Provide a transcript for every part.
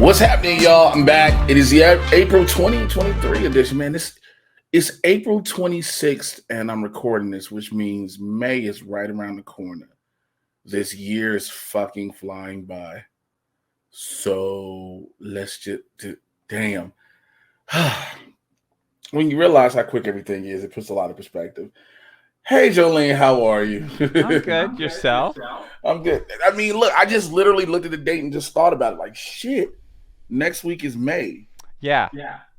What's happening, y'all? I'm back. It is the April 2023 edition, man. It's April 26th, and I'm recording this, which means May is right around the corner. This year is fucking flying by. So let's just damn. When you realize how quick everything is, it puts a lot of perspective. Hey, Jolene, how are you? I'm good. Yourself? I'm good. I mean, look, I just literally looked at the date and just thought about it. Like, shit. Next week is May. Yeah.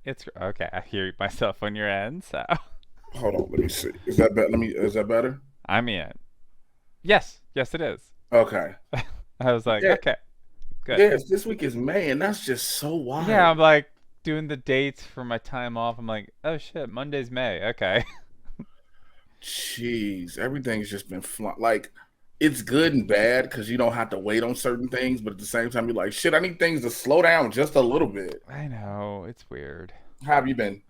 It's okay. I hear myself on your end. So hold on, let me see. Is that better? Is that better? I'm in. Yes, it is. Okay. I was like, okay, good. Yes, this week is May, and that's just so wild. Yeah, I'm like doing the dates for my time off. I'm like, oh shit, Monday's May. Okay. Jeez, everything's just been flying. Like, it's good and bad because you don't have to wait on certain things, but at the same time, you're like, shit, I need things to slow down just a little bit. I know, it's weird. How have you been?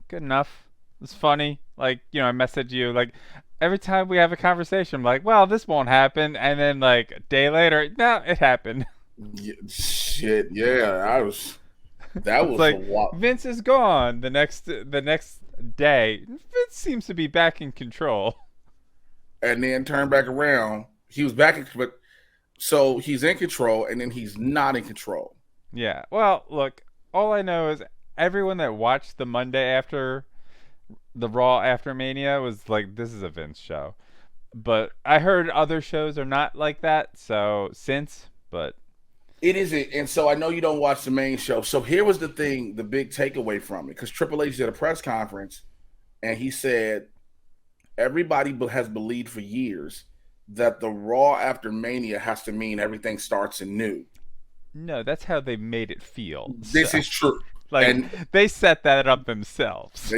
Good enough. It's funny. Like, I message you. Like, every time we have a conversation, I'm like, well, this won't happen. And then, like, a day later, no, it happened. Yeah, shit, yeah, that was like, a lot. Vince is gone. The next day, Vince seems to be back in control. And then turn back around. He was back, but so he's in control, and then he's not in control. Yeah. Well, look, all I know is everyone that watched the Monday after the Raw after Mania was like, this is a Vince show. But I heard other shows are not like that, but it isn't. And so I know you don't watch the main show. So here was the thing, the big takeaway from it, because Triple H did a press conference, and he said, everybody has believed for years that the Raw after Mania has to mean everything starts anew. No, that's how they made it feel. This is true. Like, and they set that up themselves.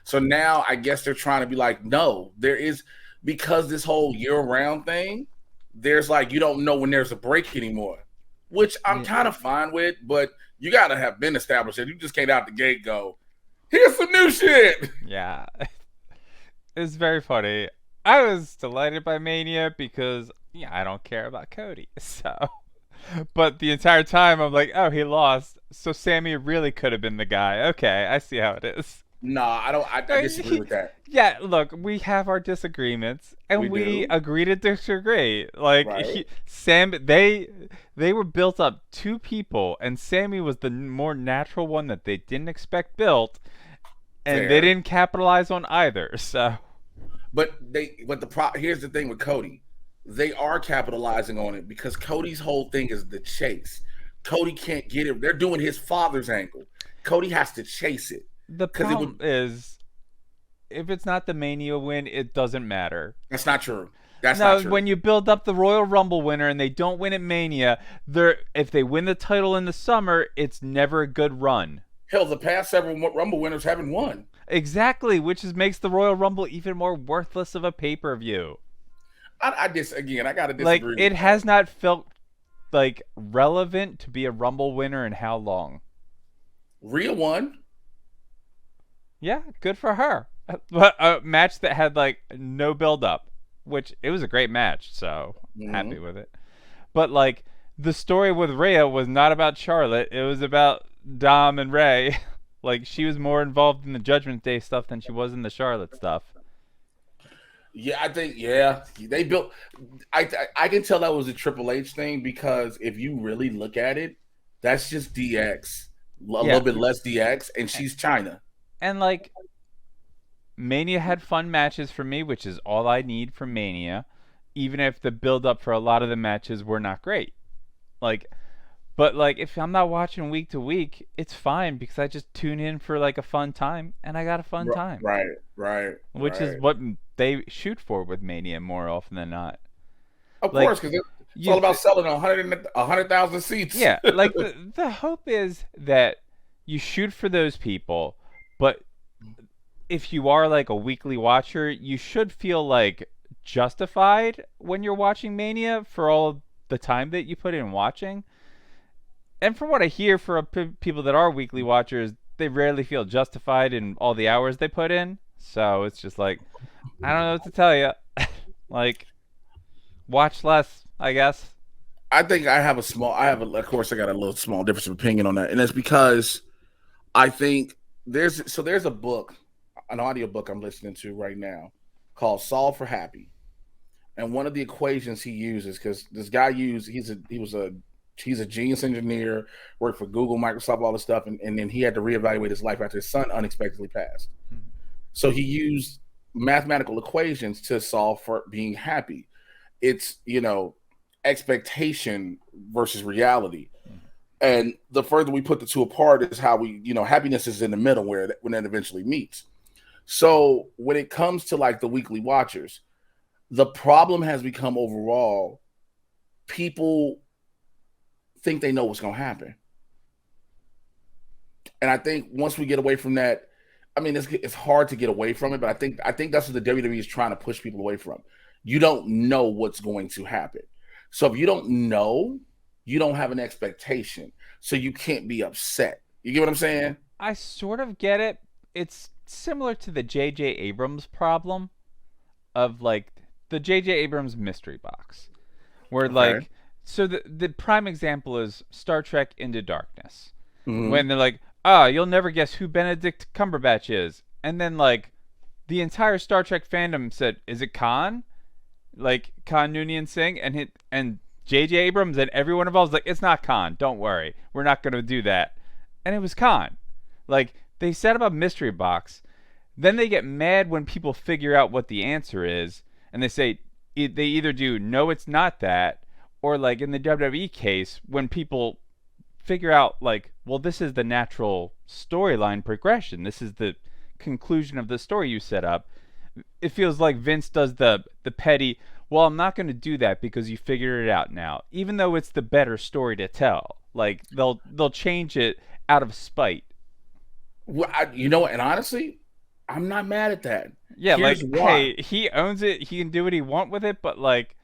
So now I guess they're trying to be like, no, there is, because this whole year-round thing, there's like, you don't know when there's a break anymore, which I'm kind of fine with, but you got to have been established. You just can't out the gate go, here's some new shit. Yeah. It's very funny. I was delighted by Mania because I don't care about Cody. So, but the entire time I'm like, oh, he lost. So Sammy really could have been the guy. Okay, I see how it is. Nah, I don't. I disagree with that. Yeah, look, we have our disagreements, and we agree to disagree. Like, right. They were built up two people, and Sammy was the more natural one that they didn't expect built. And they didn't capitalize on either, so. Here's the thing with Cody. They are capitalizing on it because Cody's whole thing is the chase. Cody can't get it. They're doing his father's angle. Cody has to chase it. The problem is, if it's not the Mania win, it doesn't matter. That's not true. That's not true. When you build up the Royal Rumble winner and they don't win at Mania, if they win the title in the summer, it's never a good run. Hell, the past several Rumble winners haven't won. Exactly, which makes the Royal Rumble even more worthless of a pay-per-view. I gotta disagree. Like, it has not felt like relevant to be a Rumble winner in how long? Rhea won. Yeah, good for her. But a match that had like no build-up, which it was a great match, so happy with it. But like, the story with Rhea was not about Charlotte; it was about Dom and Ray. Like, she was more involved in the Judgment Day stuff than she was in the Charlotte stuff. Yeah, I think they built. I can tell that was a Triple H thing because if you really look at it, that's just DX, a little bit less DX, and she's China. And like, Mania had fun matches for me, which is all I need from Mania, even if the build up for a lot of the matches were not great. Like. But, like, if I'm not watching week to week, it's fine because I just tune in for, like, a fun time, and I got a fun time. Right. Which is what they shoot for with Mania more often than not. Of course, because it's all about selling 100,000 seats. Yeah, like, the hope is that you shoot for those people, but if you are, like, a weekly watcher, you should feel, like, justified when you're watching Mania for all the time that you put in watching. And from what I hear from people that are weekly watchers, they rarely feel justified in all the hours they put in. So it's just like, I don't know what to tell you. Like, watch less, I guess. I think I have a small. I have a, of course, I got a little small difference of opinion on that, and it's because I think there's a book, an audio book I'm listening to right now called Solve for Happy, and one of the equations he uses, because this guy he's a genius engineer, worked for Google, Microsoft, all this stuff, and then he had to reevaluate his life after his son unexpectedly passed. Mhm. So he used mathematical equations to solve for being happy. It's expectation versus reality. And the further we put the two apart is how happiness is in the middle where when it eventually meets. So when it comes to like the weekly watchers, the problem has become overall people think they know what's going to happen. And I think once we get away from that, I mean, it's hard to get away from it, but I think that's what the WWE is trying to push people away from. You don't know what's going to happen. So if you don't know, you don't have an expectation. So you can't be upset. You get what I'm saying? I sort of get it. It's similar to the J.J. Abrams problem of like the J.J. Abrams mystery box, where Okay. like so the prime example is Star Trek Into Darkness, Mm-hmm. when they're like, you'll never guess who Benedict Cumberbatch is, and then like the entire Star Trek fandom said, is it Khan? Like Khan Noonien Singh, and J.J. Abrams and everyone involved was like, it's not Khan. Don't worry, we're not going to do that, and it was Khan. Like they set up a mystery box, then they get mad when people figure out what the answer is, and they say they either do no, it's not that, or like in the WWE case, when people figure out like, well, this is the natural storyline progression. This is the conclusion of the story you set up. It feels like Vince does the petty. Well, I'm not going to do that because you figured it out now, even though it's the better story to tell. Like they'll change it out of spite. Well, and honestly, I'm not mad at that. Yeah, Here's like why. hey, he owns it. He can do what he want with it, but like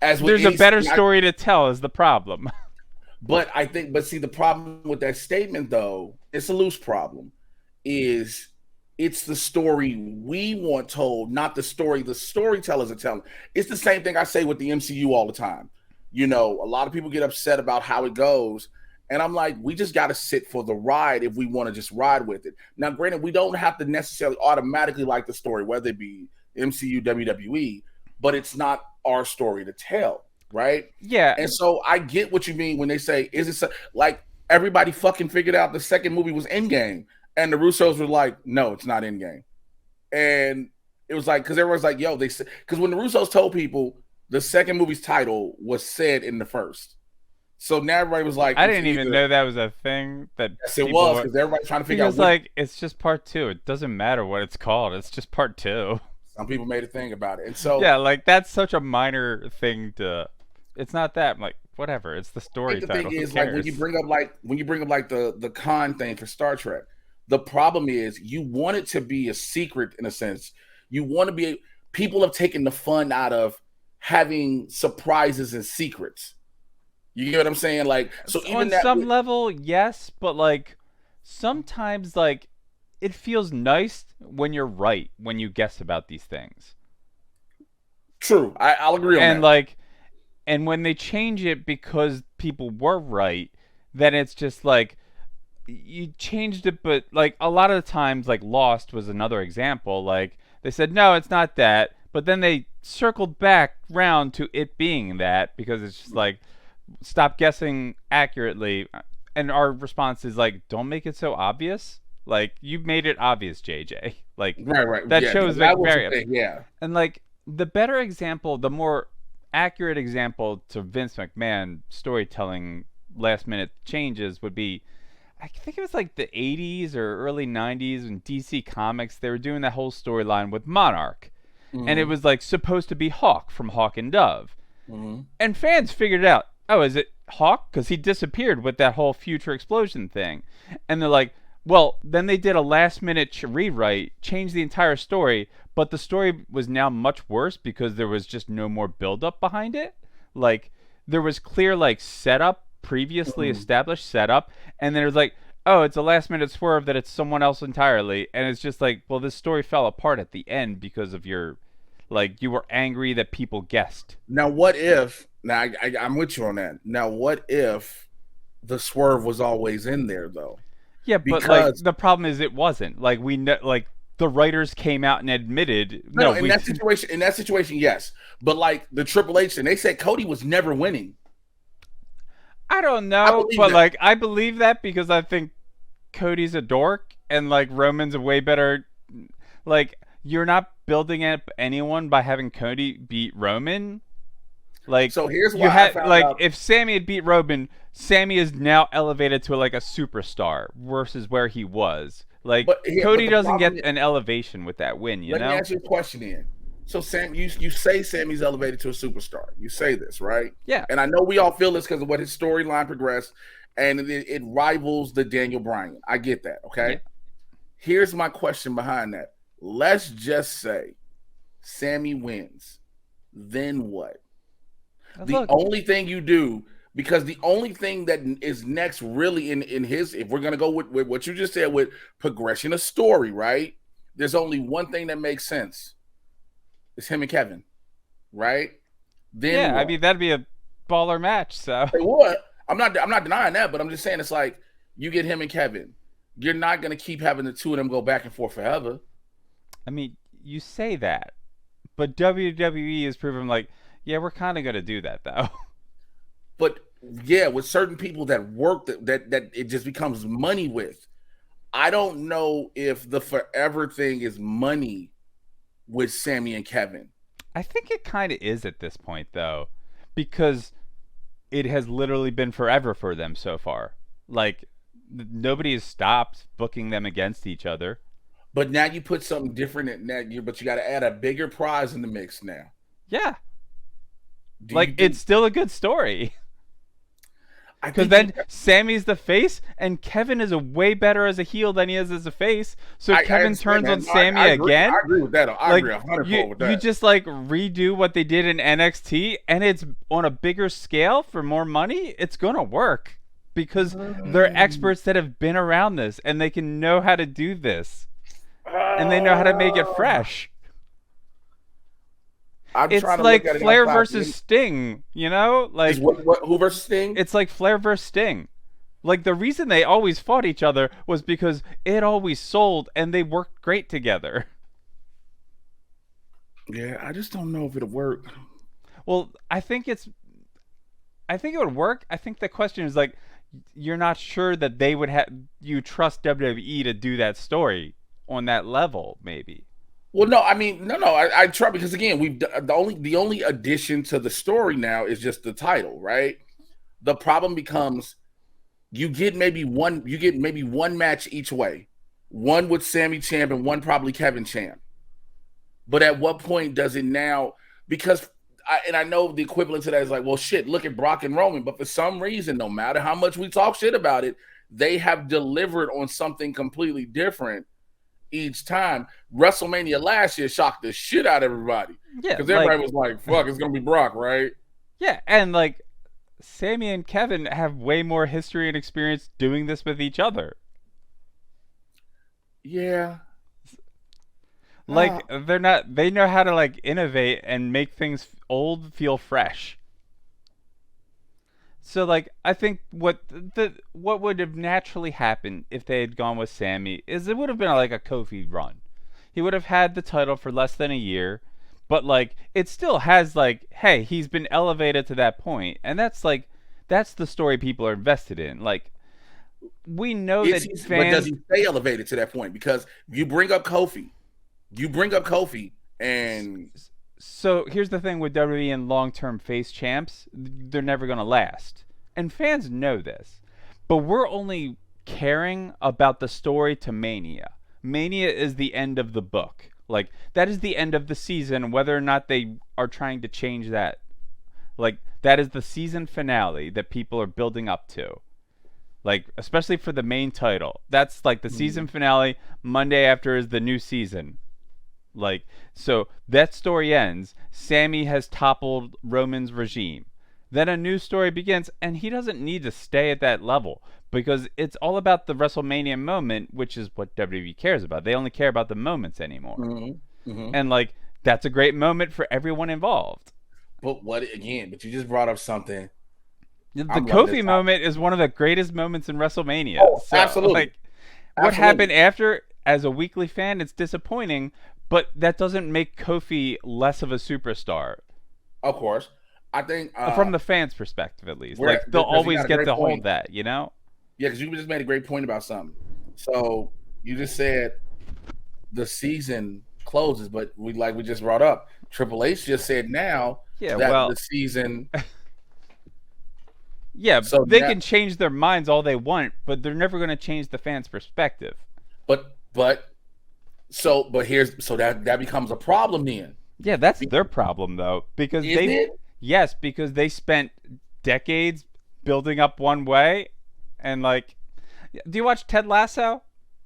As with there's a any, better story to tell is the problem. but see, the problem with that statement though, it's a loose problem. Is it's the story we want told, not the story the storytellers are telling. It's the same thing I say with the MCU all the time. A lot of people get upset about how it goes. And I'm like, we just got to sit for the ride if we want to just ride with it. Now, granted, we don't have to necessarily automatically like the story, whether it be MCU, WWE, but it's not our story to tell, right? Yeah, And so I get what you mean when they say, is it like everybody fucking figured out the second movie was Endgame, and the Russos were like, no, it's not Endgame, and it was like because everyone's like, yo, they said because when the Russos told people the second movie's title was said in the first, so now everybody was like, I it's didn't even either know that was a thing that yes, it people was were. because everybody's trying to figure out Because which. like it's just part two. It doesn't matter what it's called. It's just part two. Some people made a thing about it, and so Yeah, like that's such a minor thing to. It's not that. I'm like whatever. It's the I think story the thing title. Who is like when cares? you bring up the con thing for Star Trek, the problem is you want it to be a secret in a sense. You want to be people have taken the fun out of having surprises and secrets. You get what I'm saying? Like so On even that some level, yes, but like sometimes like it feels nice when you're right when you guess about these things. true. I'll agree on And that. like and when they change it because people were right, then it's just like you changed it, but like a lot of the times like Lost was another example. Like they said no, it's not that, but then they circled back round to it being that because it's just like stop guessing accurately. And our response is like, don't make it so obvious. Like you made it obvious, JJ. Like Right, right. that Yeah, shows like that was the very obvious. thing. Yeah. And like the better example, the more accurate example to Vince McMahon storytelling last minute changes would be I think it was like the 80s or early 90s in DC Comics. They were doing that whole storyline with Monarch. And it Mm-hmm. was like supposed to be Hawk from Hawk and Dove. Mm-hmm. And fans figured it out. Oh, is it Hawk? Because he disappeared with that whole future explosion thing. And they're like, well, then they did a last minute rewrite, changed the entire story, but the story was now much worse because there was just no more buildup behind it. Like, there was clear, like, setup, previously Mm-hmm. established setup, and then it was like, oh, it's a last minute swerve that it's someone else entirely. And it's just like, well, this story fell apart at the end because of your, like, you were angry that people guessed. Now, what if? Now I'm with you on that. Now, what if the swerve was always in there though? Yeah, but like Because the problem is it wasn't. Like we know, like the writers came out and admitted, no, no, in we that situation, yes. But like the Triple H, and they said Cody was never winning. I don't I know, believe but that. like I believe that because I think Cody's a dork and like Roman's a way better. Like you're not building up anyone by having Cody beat Roman. Like So here's you why I had found like out. if Sammy had beat Roman, Sammy is now elevated to like a superstar versus where he was. Like But Cody the doesn't problem get is, an elevation with that win, you let me know? ask you a question then. So Sam, you say Sammy's elevated to a superstar. You say this, right? Yeah. And I know we all feel this because of what his storyline progressed, and it rivals the Daniel Bryan. I get that. Yeah. Okay. Here's my question behind that. Let's just say Sammy wins. Then what? The Look, only thing you do, because the only thing that is next really in his, if we're gonna go with what you just said with progression of story, right? There's only one thing that makes sense. It's him and Kevin, right? Then yeah, I what? mean that'd be a baller match, so Say what? I'm not denying that, but I'm just saying it's like you get him and Kevin. You're not gonna keep having the two of them go back and forth forever. I mean, you say that, but WWE has proven like, yeah, we're kind of gonna do that though. But yeah, with certain people that work that it just becomes money with. I don't know if the forever thing is money with Sammy and Kevin. I think it kind of is at this point though, because it has literally been forever for them so far. Like nobody has stopped booking them against each other. But now you put something different in that year, but you got to add a bigger prize in the mix now. Yeah, Do like you it's think? still a good story. I Because think you. then Sammy's the face, and Kevin is a way better as a heel than he is as a face. So I Kevin understand turns that. on No, Sammy I agree. I again. agree with that. I Like agree 100 you, with you that. just like redo what they did in NXT, and it's on a bigger scale for more money. It's gonna work because they're Mm. experts that have been around this, and they can know how to do this, and they know how to make it fresh. I'm It's trying to look like at it Flair outside. versus Sting, you know? Is Like what who versus Sting? it's like Flair versus Sting. Like the reason they always fought each other was because it always sold and they worked great together. Yeah, I just don't know if it'll work. Well, I think it would work. I think the question is like you're not sure that they would have you trust WWE to do that story on that level maybe. Well, no, I mean, no. I try because again, the only addition to the story now is just the title, right? The problem becomes you get maybe one match each way, one with Sammy Champ and one probably Kevin Champ. But at what point does it now? Because I know the equivalent to that is like, well, shit, look at Brock and Roman. But for some reason, no matter how much we talk shit about it, they have delivered on something completely different each time. WrestleMania last year shocked the shit out of everybody Yeah, because like everybody was like, "Fuck, it's gonna be Brock, right?" yeah, and like Sammy and Kevin have way more history and experience doing this with each other. Yeah. Like they're not they know how to like innovate and make things old feel fresh. So like I think what would have naturally happened if they had gone with Sammy is it would have been like a Kofi run. He would have had the title for less than a year, but like it still has like hey, he's been elevated to that point and that's the story people are invested in. Like we know Is that he? But does fans he stay elevated to that point? Because you bring up Kofi, and so here's the thing with WWE and long-term face champs, they're never going to last. And fans know this. But we're only caring about the story to Mania. Mania is the end of the book. Like that is the end of the season whether or not they are trying to change that. Like that is the season finale that people are building up to. Like especially for the main title. That's like the season finale. Monday after is the new season. Like, so that story ends. Sammy has toppled Roman's regime. Then a new story begins, and he doesn't need to stay at that level because it's all about the WrestleMania moment, which is what WWE cares about. They only care about the moments anymore. mm-hmm, mm-hmm. And, like, that's a great moment for everyone involved. But what again? But you just brought up something. The I'm loving this Kofi topic. moment is one of the greatest moments in WrestleMania. Oh, So, absolutely, like, what happened absolutely. after, as a weekly fan, it's disappointing, but that doesn't make Kofi less of a superstar. Of course, I think From the fans' perspective, at least. we're Like, they'll because you always got a get great to hold point. that, you know? Yeah, because you just made a great point about something. So you just said the season closes, but we just brought up Triple H just said now Yeah, that well, the season. yeah, So they now, can change their minds all they want, but they're never going to change the fans' perspective. but here's so that becomes a problem then. Yeah, that's their problem, though, because Is it? yes, because they spent decades building up one way, and like, do you watch Ted Lasso?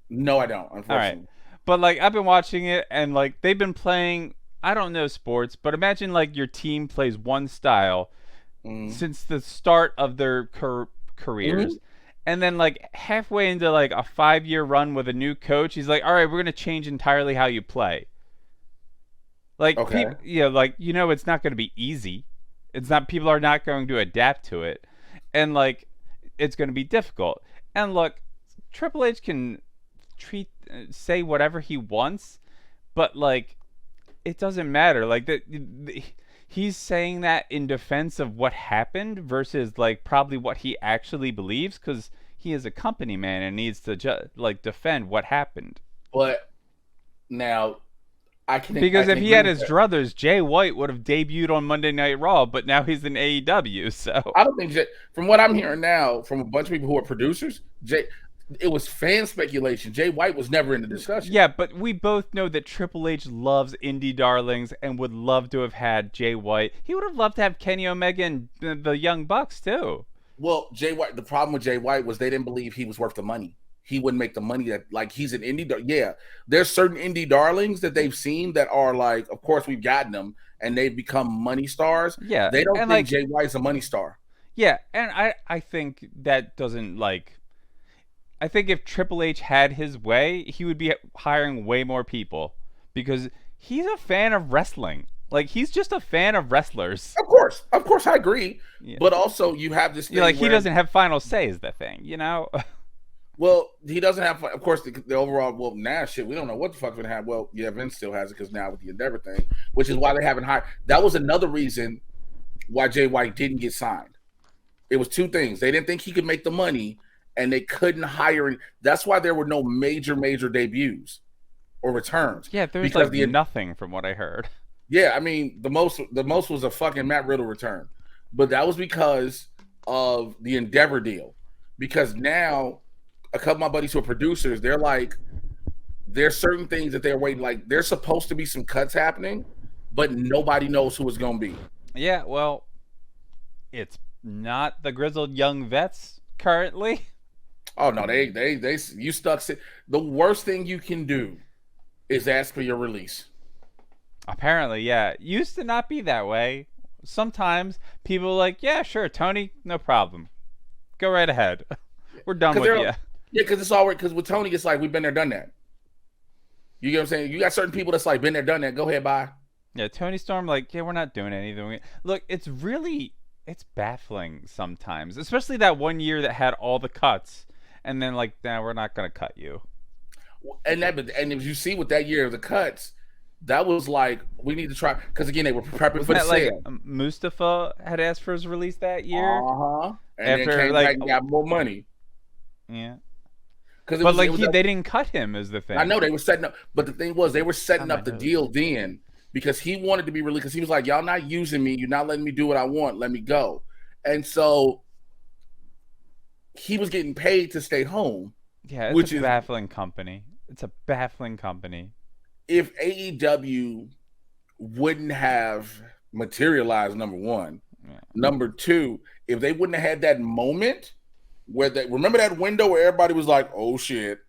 No, I don't. All right. Unfortunately. But like I've been watching it and like they've been playing I don't know sports, but imagine like your team plays one style Mm-hmm. since the start of their careers. And then like halfway into like a 5-year run with a new coach, he's like, "All right, we're going to change entirely how you play." Like Okay. people, like it's not going to be easy. It's not people are not going to adapt to it. And like it's going to be difficult. And look, Triple H can say whatever he wants, but like it doesn't matter. Like he's saying that in defense of what happened versus like probably what he actually believes because he is a company man and needs to like defend what happened. But now I Because can if he agree had with his that. druthers, Jay White would have debuted on Monday Night Raw, but now he's in AEW. So I don't think from what I'm hearing now from a bunch of people who are producers, it was fan speculation. Jay White was never in the discussion. yeah, but we both know that Triple H loves indie darlings and would love to have had Jay White. He would have loved to have Kenny Omega and the Young Bucks too. Well, Jay White, the problem with Jay White was they didn't believe he was worth the money. He wouldn't make the money that like he's an yeah. There's certain indie darlings that they've seen that are like, of course we've gotten them and they've become money stars. Yeah, They don't and think like Jay White's a money star. yeah, and I think that doesn't like I think if Triple H had his way, he would be hiring way more people because he's a fan of wrestling. Like he's just a fan of wrestlers. Of course, I agree. Yeah. But also, you have this Like thing he where, doesn't have final say is the thing. well, he doesn't have, of course, the overall. Well, now shit, we don't know what the fuck's gonna happen. Well, yeah, Vince still has it because now with the Endeavor thing, which is why they haven't hired. That was another reason why Jay White didn't get signed. It was two things. They didn't think he could make the money, and they couldn't hire. That's why there were no major debuts or returns Yeah, there's because like the nothing from what I heard. yeah, I mean the most was a fucking Matt Riddle return, but that was because of the Endeavor deal. Because now a couple of my buddies who are producers, they're like, there's certain things that they're waiting. Like there's supposed to be some cuts happening, but nobody knows who it's gonna be. Yeah, well, it's not the grizzled young vets currently. Oh no, they you stuck. The worst thing you can do is ask for your release. Apparently, yeah. Used to not be that way. Sometimes people are like, yeah, sure, Tony, no problem. Go right ahead. We're done Because with they're you. yeah, because it's all right. Because with Tony, it's like we've been there, done that. You get what I'm saying? You got certain people that's like been there, done that. Go ahead, bye. Yeah, Tony Storm, like, yeah, we're not doing anything. Look, it's baffling sometimes, especially that one year that had all the cuts, and then like, nah, we're not gonna cut you. And if you see with that year of the cuts, that was like we need to try because again they were prepping for Wasn't the that like sale. Mustafa had asked for his release that year Uh-huh. And then after came like, back and got more money yeah, because but it like was. they didn't cut him is the I thing. know they were setting up, but the thing was they were setting On my up the nose. deal then because he wanted to be released because he was like, y'all not using me, you're not letting me do what I want, let me go, and so he was getting paid to stay home, Yeah, it's a which is baffling company. It's a baffling company. if AEW wouldn't have materialized, number one. Yeah. Number two, if they wouldn't have had that moment where they remember that window where everybody was like, oh shit,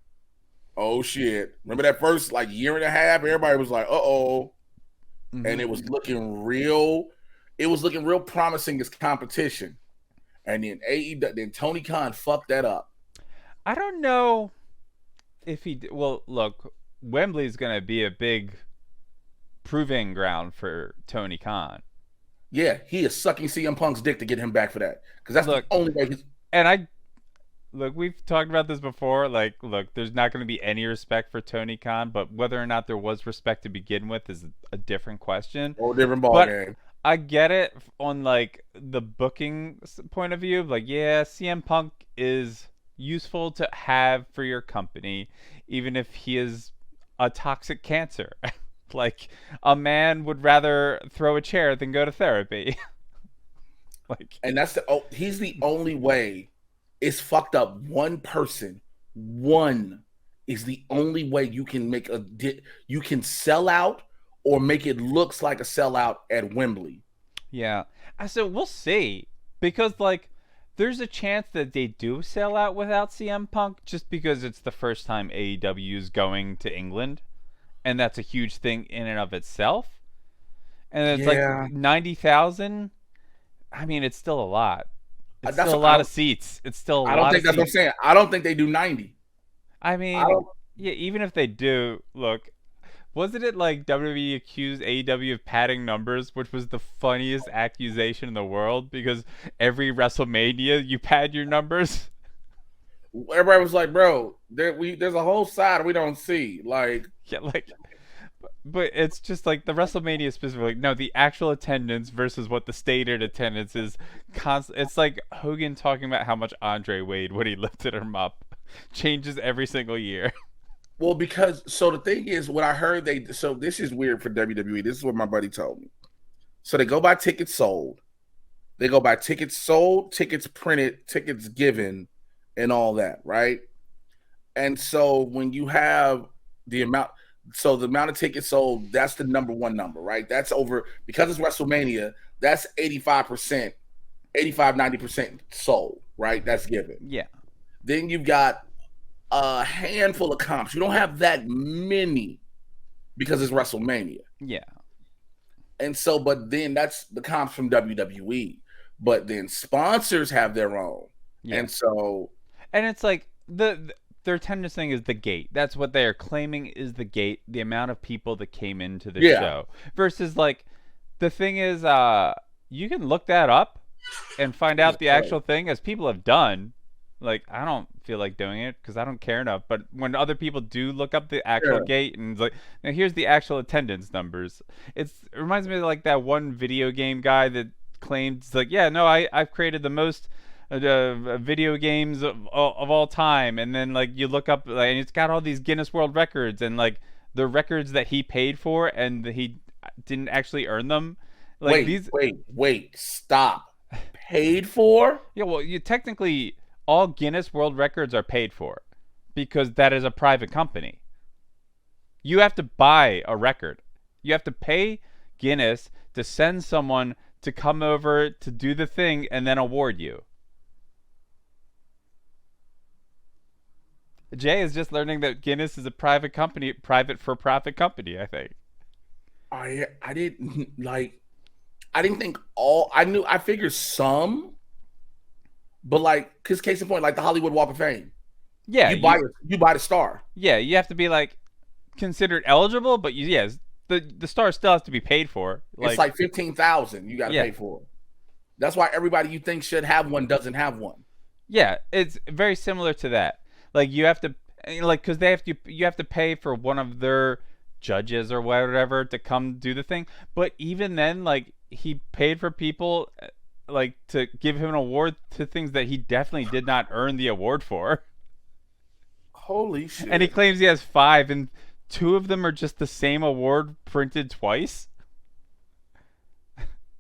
oh shit. Remember that first like year and a half, everybody was like, uh-oh. And Mm-hmm. it was looking real promising as competition. And then then Tony Khan fucked that up. I don't know if he. Well, look, Wembley's gonna be a big proving ground for Tony Khan. Yeah, he is sucking CM Punk's dick to get him back for that because that's the Look, only way he's. and I look, we've talked about this before. Like, look, there's not going to be any respect for Tony Khan, but whether or not there was respect to begin with is a different question. Whole different ball But game. I get it on like the booking point of view. Like, yeah, CM Punk is useful to have for your company, even if he is a toxic cancer. Like, a man would rather throw a chair than go to therapy. Like, And that's the he's the only way. It's fucked up. One person, one is the only way you can make you can sell out or make it looks like a sellout at Wembley. yeah. So we'll see. Because, like, there's a chance that they do sell out without CM Punk just because it's the first time AEW is going to England. And that's a huge thing in and of itself. And it's like Yeah, 90,000. I mean, it's still a lot. It's that's still a I lot of don't. seats. It's still a I don't lot of think that's what I'm seats. saying. I don't think they do 90. I I mean, don't. yeah, even if they do, look, wasn't it like WWE accused AEW of padding numbers, which was the funniest accusation in the world because every WrestleMania you pad your numbers? Everybody was like, "Bro, there's a whole side we don't see." Like, Yeah, like, but it's just like the WrestleMania specifically. No, the actual attendance versus what the stated attendance is. It's like Hogan talking about how much Andre weighed when he lifted him up. Changes every single year. well, because so the thing is, what I heard so this is weird for WWE. This is what my buddy told me. So they go by tickets sold. They go by tickets sold, tickets printed, tickets given, and all that, right? And so when you have the amount, so the amount of tickets sold, that's the number one number, right? That's over because it's WrestleMania, that's 85%, 90% sold, right? That's given. Yeah, Then you've got a handful of comps. You don't have that many because it's WrestleMania. yeah, And so, but then that's the comps from WWE. But then sponsors have their own. yeah. And so, And it's like their attendance thing is the gate. That's what they are claiming is the gate. The amount of people that came into the yeah, show versus like the thing is, you can look that up and find out the actual thing as people have done. Like, I don't feel like doing it because I don't care enough. But when other people do look up the actual yeah. gate and it's like, now here's the actual attendance numbers. It reminds me of like that one video game guy that claimed, it's like, yeah, no, I've created the most video games of all time. And then like you look up like, and it's got all these Guinness World Records and like the records that he paid for and he didn't actually earn them. Like these, wait, stop. Paid for? yeah, well, you technically all Guinness World Records are paid for because that is a private company. You have to buy a record. You have to pay Guinness to send someone to come over to do the thing and then award you. Jay is just learning that Guinness is a private company, private for profit company, I think. I didn't like I didn't think all I figured some, but like cause case in point, like the Hollywood Walk of Fame. Yeah, You buy the star. yeah, you have to be like considered eligible, but yes, the star still has to be paid for. It's like 15,000 you gotta yeah, pay for. That's why everybody you think should have one doesn't have one. yeah, it's very similar to that. Like you have to, like, because you have to pay for one of their judges or whatever to come do the thing. But even then, like he paid for people, like to give him an award to things that he definitely did not earn the award for. Holy And he shit. claims he has five, and two of them are just the same award printed twice.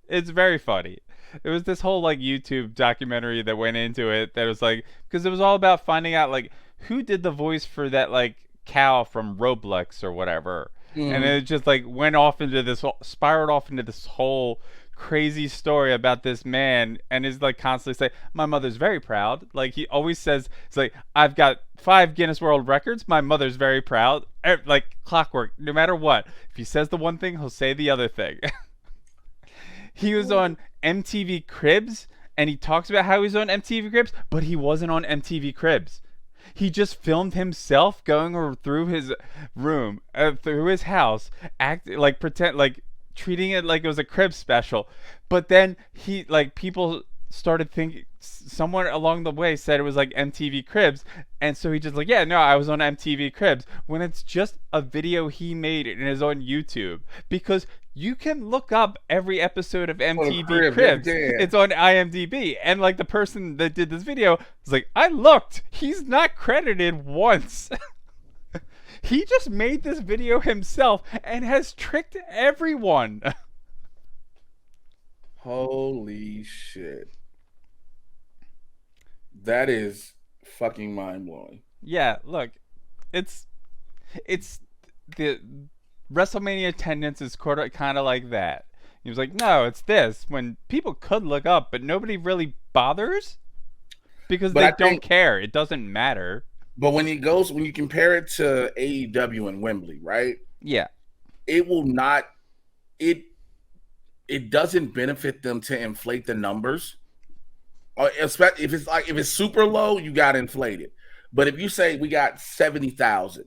It's very funny. There was this whole like YouTube documentary that went into it that was like because it was all about finding out like who did the voice for that like cow from Roblox or whatever. And Mhm. it just like went off into this spiraled off into this whole crazy story about this man and is like constantly say my mother's very proud. Like he always says it's like I've got 5 Guinness World Records, my mother's very proud. Like clockwork, no matter what, if he says the one thing he'll say the other thing. He was on MTV Cribs and he talks about how he was on MTV Cribs, but he wasn't on MTV Cribs. He just filmed himself going through his room, through his house, act like pretend like treating it like it was a crib special. But then he like people started thinking someone along the way said it was like MTV Cribs, and so he just like, yeah, no, I was on MTV Cribs, when it's just a video he made and is on YouTube. Because you can look up every episode of MTV Cribs. It's on IMDb, and like the person that did this video was like, I looked, he's not credited once. He just made this video himself and has tricked everyone. Holy shit. That is fucking mind blowing. Yeah, look, it's the WrestleMania attendance is kind of like that. He was like, no, it's this. When people could look up, but nobody really bothers because they don't care. It doesn't matter. But when you compare it to AEW and Wembley, right? Yeah. It will not, it doesn't benefit them to inflate the numbers. Especially if it's super low, you got to inflate it. But if you say we got 70,000,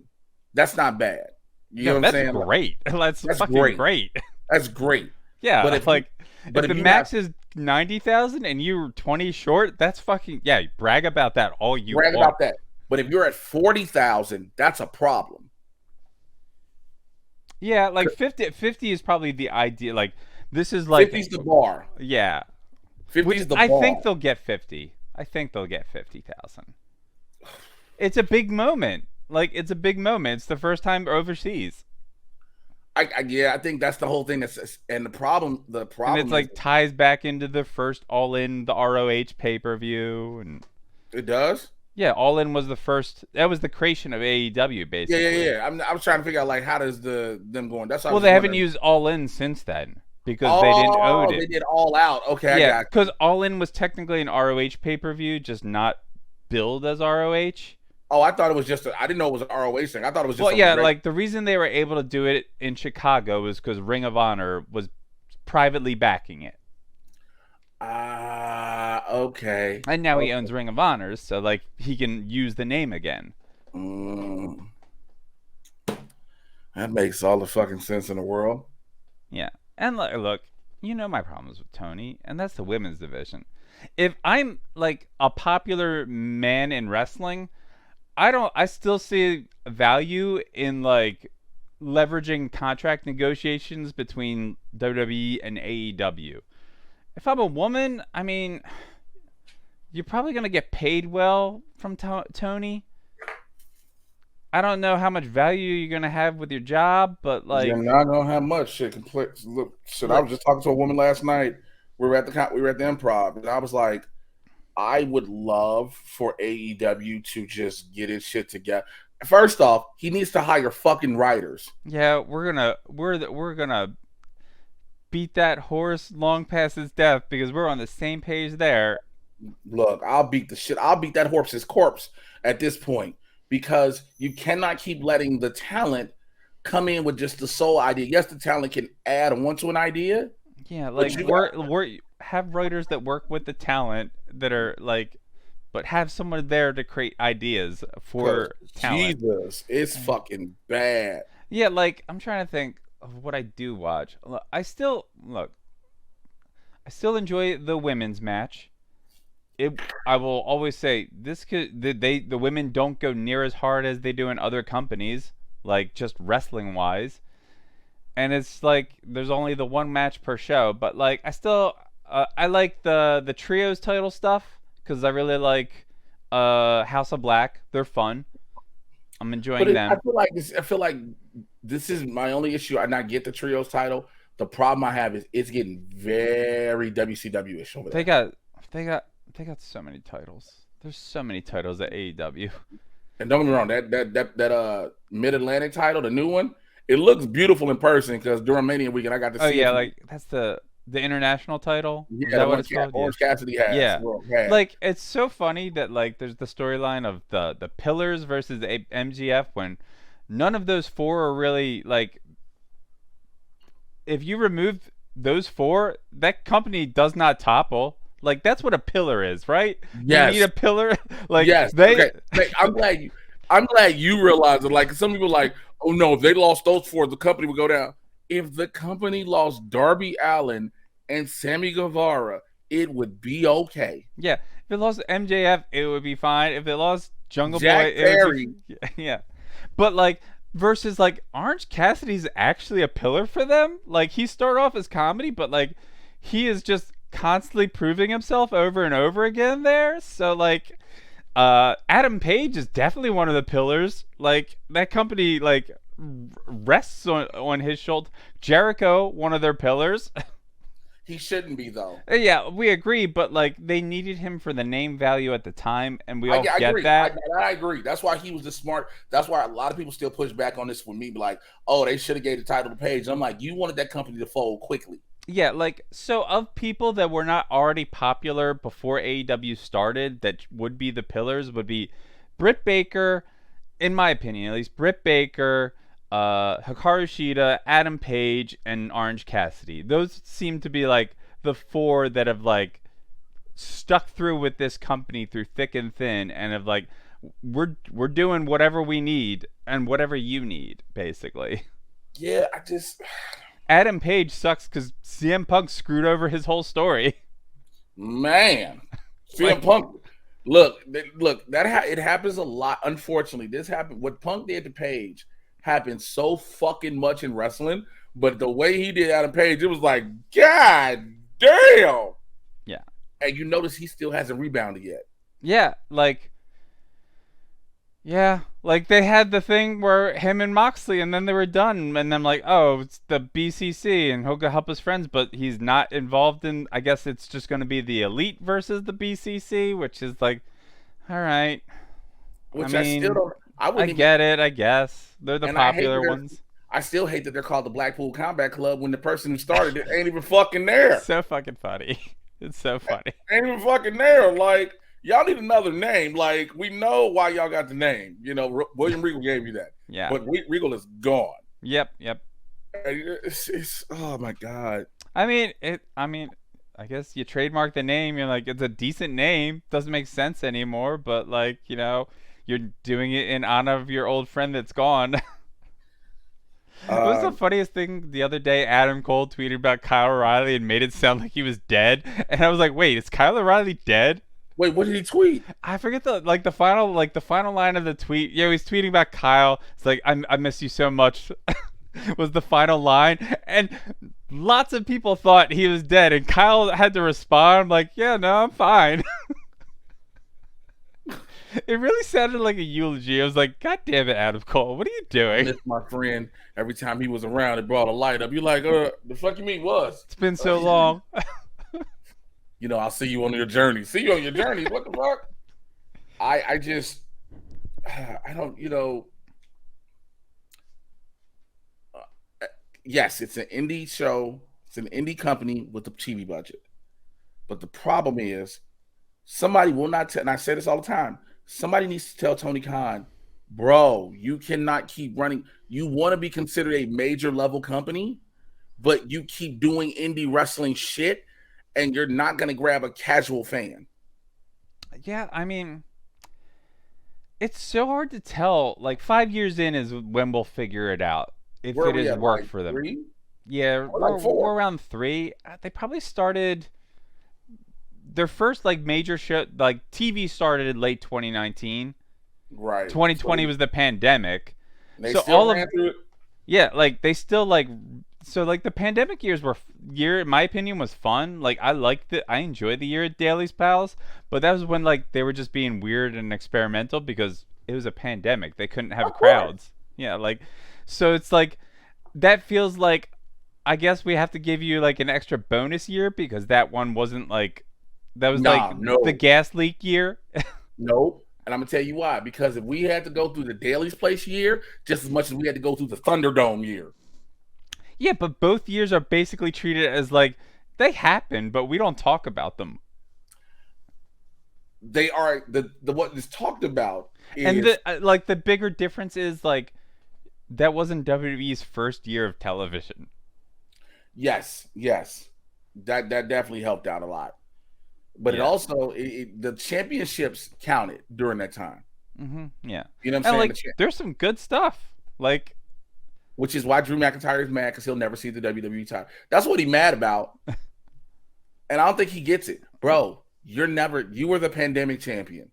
that's not bad. You know what I'm saying? Great. That's fucking great. That's great. Yeah. But if the max is 90,000 and you're 20 short, that's fucking, yeah, brag about that all you want. Brag about that. But if you're at 40,000, that's a problem. Yeah, like 50 is probably the idea. Like, this is like 50's the bar. Yeah. 50's the bar. I think they'll get 50. I think they'll get 50,000. It's a big moment. Like, it's a big moment. It's the first time overseas. I think that's the whole thing. And the problem. And it's like ties back into the first All In, the ROH pay-per-view, and it does. Yeah, All In was the first. That was the creation of AEW, basically. Yeah. I was trying to figure out like how does them going. That's well, they haven't used All In since then because they didn't own it. They did All Out. Okay, yeah, because All In was technically an ROH pay-per-view, just not billed as ROH. Oh, I thought it was just. I didn't know it was an ROH thing. I thought it was just. Well, yeah, like the reason they were able to do it in Chicago was because Ring of Honor was privately backing it. Okay. And now he owns Ring of Honor, so like he can use the name again. That makes all the fucking sense in the world. Yeah, and look, you know my problems with Tony, and that's the women's division. If I'm like a popular man in wrestling, I still see value in like leveraging contract negotiations between WWE and AEW. If I'm a woman, I mean, you're probably going to get paid well from Tony. I don't know how much value you're going to have with your job, but like... You're not going to have much shit. Look, I was just talking to a woman last night. We were at the Improv, and I was like, I would love for AEW to just get his shit together. First off, he needs to hire fucking writers. Yeah, we're gonna beat that horse long past his death because we're on the same page there. Look, I'll beat that horse's corpse at this point because you cannot keep letting the talent come in with just the sole idea. Yes, the talent can add on to an idea. Yeah, like we have writers that work with the talent that are like, but have someone there to create ideas for talent. Jesus, it's fucking bad. Yeah, like I'm trying to think of what I do watch. I still enjoy the women's match. I will always say the women don't go near as hard as they do in other companies, like just wrestling wise. And it's like there's only the one match per show, but like I still I like the trios title stuff because I really like House of Black. They're fun. I'm enjoying them. I feel like this is my only issue. I not get the trios title. The problem I have is it's getting very WCW-ish over there. They got so many titles. There's so many titles at AEW. And don't get me wrong, that Mid-Atlantic title, the new one, it looks beautiful in person because during Mania weekend I got to see. Oh yeah, like that's the international title. Yeah, is that what it's called? Orange Cassidy has. Yeah, like it's so funny that like there's the storyline of the Pillars versus the MGF when none of those four are really like. If you remove those four, that company does not topple. Like that's what a pillar is, right? Yes. You need a pillar. Like yes. Okay. I'm glad you realize it. Like some people are like, oh no, if they lost those four, the company would go down. if the company lost Darby Allin and Sammy Guevara, it would be okay. Yeah, if it lost MJF, it would be fine. If it lost Jungle Boy, Jack it would be Perry, yeah. But like versus like Orange Cassidy's actually a pillar for them. Like he started off as comedy, but like he is just constantly proving himself over and over again there. So like Adam Page is definitely one of the pillars. Like that company like rests on his shoulder. Jericho, one of their pillars. he shouldn't be though. Yeah, we agree, but like they needed him for the name value at the time, and we all I get agree. that. I agree. That's why he was the smart. That's why a lot of people still push back on this with me, be like, "Oh, they should have gave the title to Page." I'm like, you wanted that company to fold quickly. Yeah, like so of people that were not already popular before AEW started, that would be the pillars would be Britt Baker, in my opinion, at least Britt Baker, Hikaru Shida, Adam Page, and Orange Cassidy. Those seem to be like the four that have like stuck through with this company through thick and thin, and have like we're doing whatever we need and whatever you need, basically. Yeah, I just Adam Page sucks because CM Punk screwed over his whole story. man, CM Like, Punk. Look, it happens a lot. Unfortunately, this happened. What Punk did to Page happened so fucking much in wrestling, but the way he did Adam Page, it was like, God damn. yeah, And you notice he still hasn't rebounded yet. yeah, like they had the thing where him and Moxley, and then they were done, and then like, oh, it's the BCC, and he'll go help his friends, but he's not involved in. I guess it's just going to be the Elite versus the BCC, which is like, all right. Which I I mean, still don't. I I wouldn't even. get it. I guess they're the And I hate popular that ones. I still hate that they're called the Blackpool Combat Club when the person who started it ain't even fucking there. So fucking funny. It's so funny. Ain't even fucking there. Like, y'all need another name. Like, we know why y'all got the name. You know, William Regal gave you that. Yeah. But Regal is gone. Yep. Yep. Oh my God. I mean, I guess you trademark the name. You're like, it's a decent name. Doesn't make sense anymore, but like, you're doing it in honor of your old friend that's gone. What was the funniest thing the other day? Adam Cole tweeted about Kyle O'Reilly and made it sound like he was dead, and I was like, wait, is Kyle O'Reilly dead? Wait, what did he tweet? I forget the final line of the tweet. Yeah, he's tweeting about Kyle. It's like I miss you so much. Was the final line, and lots of people thought he was dead, and Kyle had to respond like, yeah, no, I'm fine. It really sounded like a eulogy. I was like, God damn it, Adam Cole, what are you I doing? miss my friend. Every time he was around, it brought a light up. You're like, the fuck you mean was? It's been so long. I'll see you on your journey. See you on your journey. What the fuck? I just, I don't, yes, it's an indie show. It's an indie company with a TV budget. But the problem is, somebody will not tell, and I say this all the time, somebody needs to tell Tony Khan, bro, you cannot keep running. You want to be considered a major level company, but you keep doing indie wrestling shit, and you're not going to grab a casual fan. Yeah, I mean, it's so hard to tell. Like 5 years in is when we'll figure it out if Where are it we has at, worked like for them. 3? Yeah, Or like we're 4? around 3. They probably started their first like major show, like TV started in late 2019. Right. 2020 was the pandemic. They So still all of ran through it. yeah, like they still like so like the pandemic year in my opinion was fun. Like I liked it. I enjoyed the year at Daly's Pals, but that was when like they were just being weird and experimental because it was a pandemic. They couldn't have Of crowds. course. Yeah, like so it's like that feels like I guess we have to give you like an extra bonus year because that one wasn't like that was like No. the gas leak year. Nope. And I'm gonna tell you why. Because if we had to go through the Daly's Place year, just as much as we had to go through the Thunderdome year. Yeah, but both years are basically treated as like they happen, but we don't talk about them. They are the what is talked about is And the like the bigger difference is like that wasn't WWE's first year of television. yes. That definitely helped out a lot. But it Yeah. also the championships counted during that time. Yeah. You know what I'm And saying? like there's some good stuff. Like which is why Drew McIntyre is mad because he'll never see the WWE title. That's what he's mad about, and I don't think he gets it, bro. You were the pandemic champion.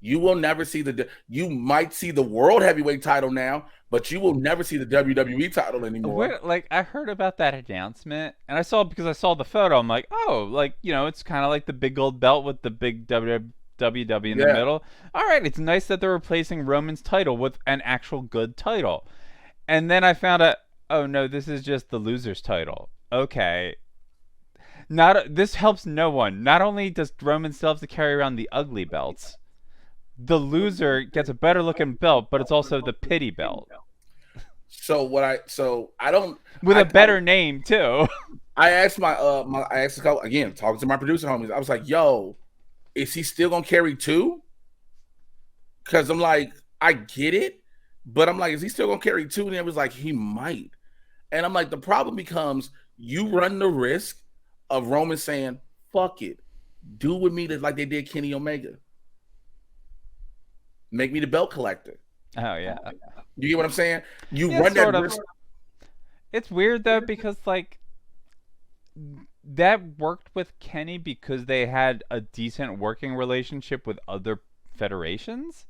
You will never see you might see the world heavyweight title now, but you will never see the WWE title anymore. Like I heard about that announcement, and I saw because I saw the photo. I'm like, oh, like it's kind of like the big gold belt with the big WW in the middle. All right, it's nice that they're replacing Roman's title with an actual good title. And then I found out, oh no, this is just the loser's title. Okay. This helps no one. Not only does Roman still have to carry around the ugly belts, the loser gets a better looking belt, but it's also the pity belt. So I don't with a better name too. I asked I asked a couple, again, talking to my producer homies. I was like, "Yo, is he still gonna carry two?" Because I'm like, I get it, but I'm like, is he still gonna carry two? And it was like, he might. And I'm like, the problem becomes you run the risk of Roman saying, "Fuck it, do with me like they did Kenny Omega. Make me the belt collector." Oh yeah. You get what I'm saying? You run that risk. It's weird though because like that worked with Kenny because they had a decent working relationship with other federations.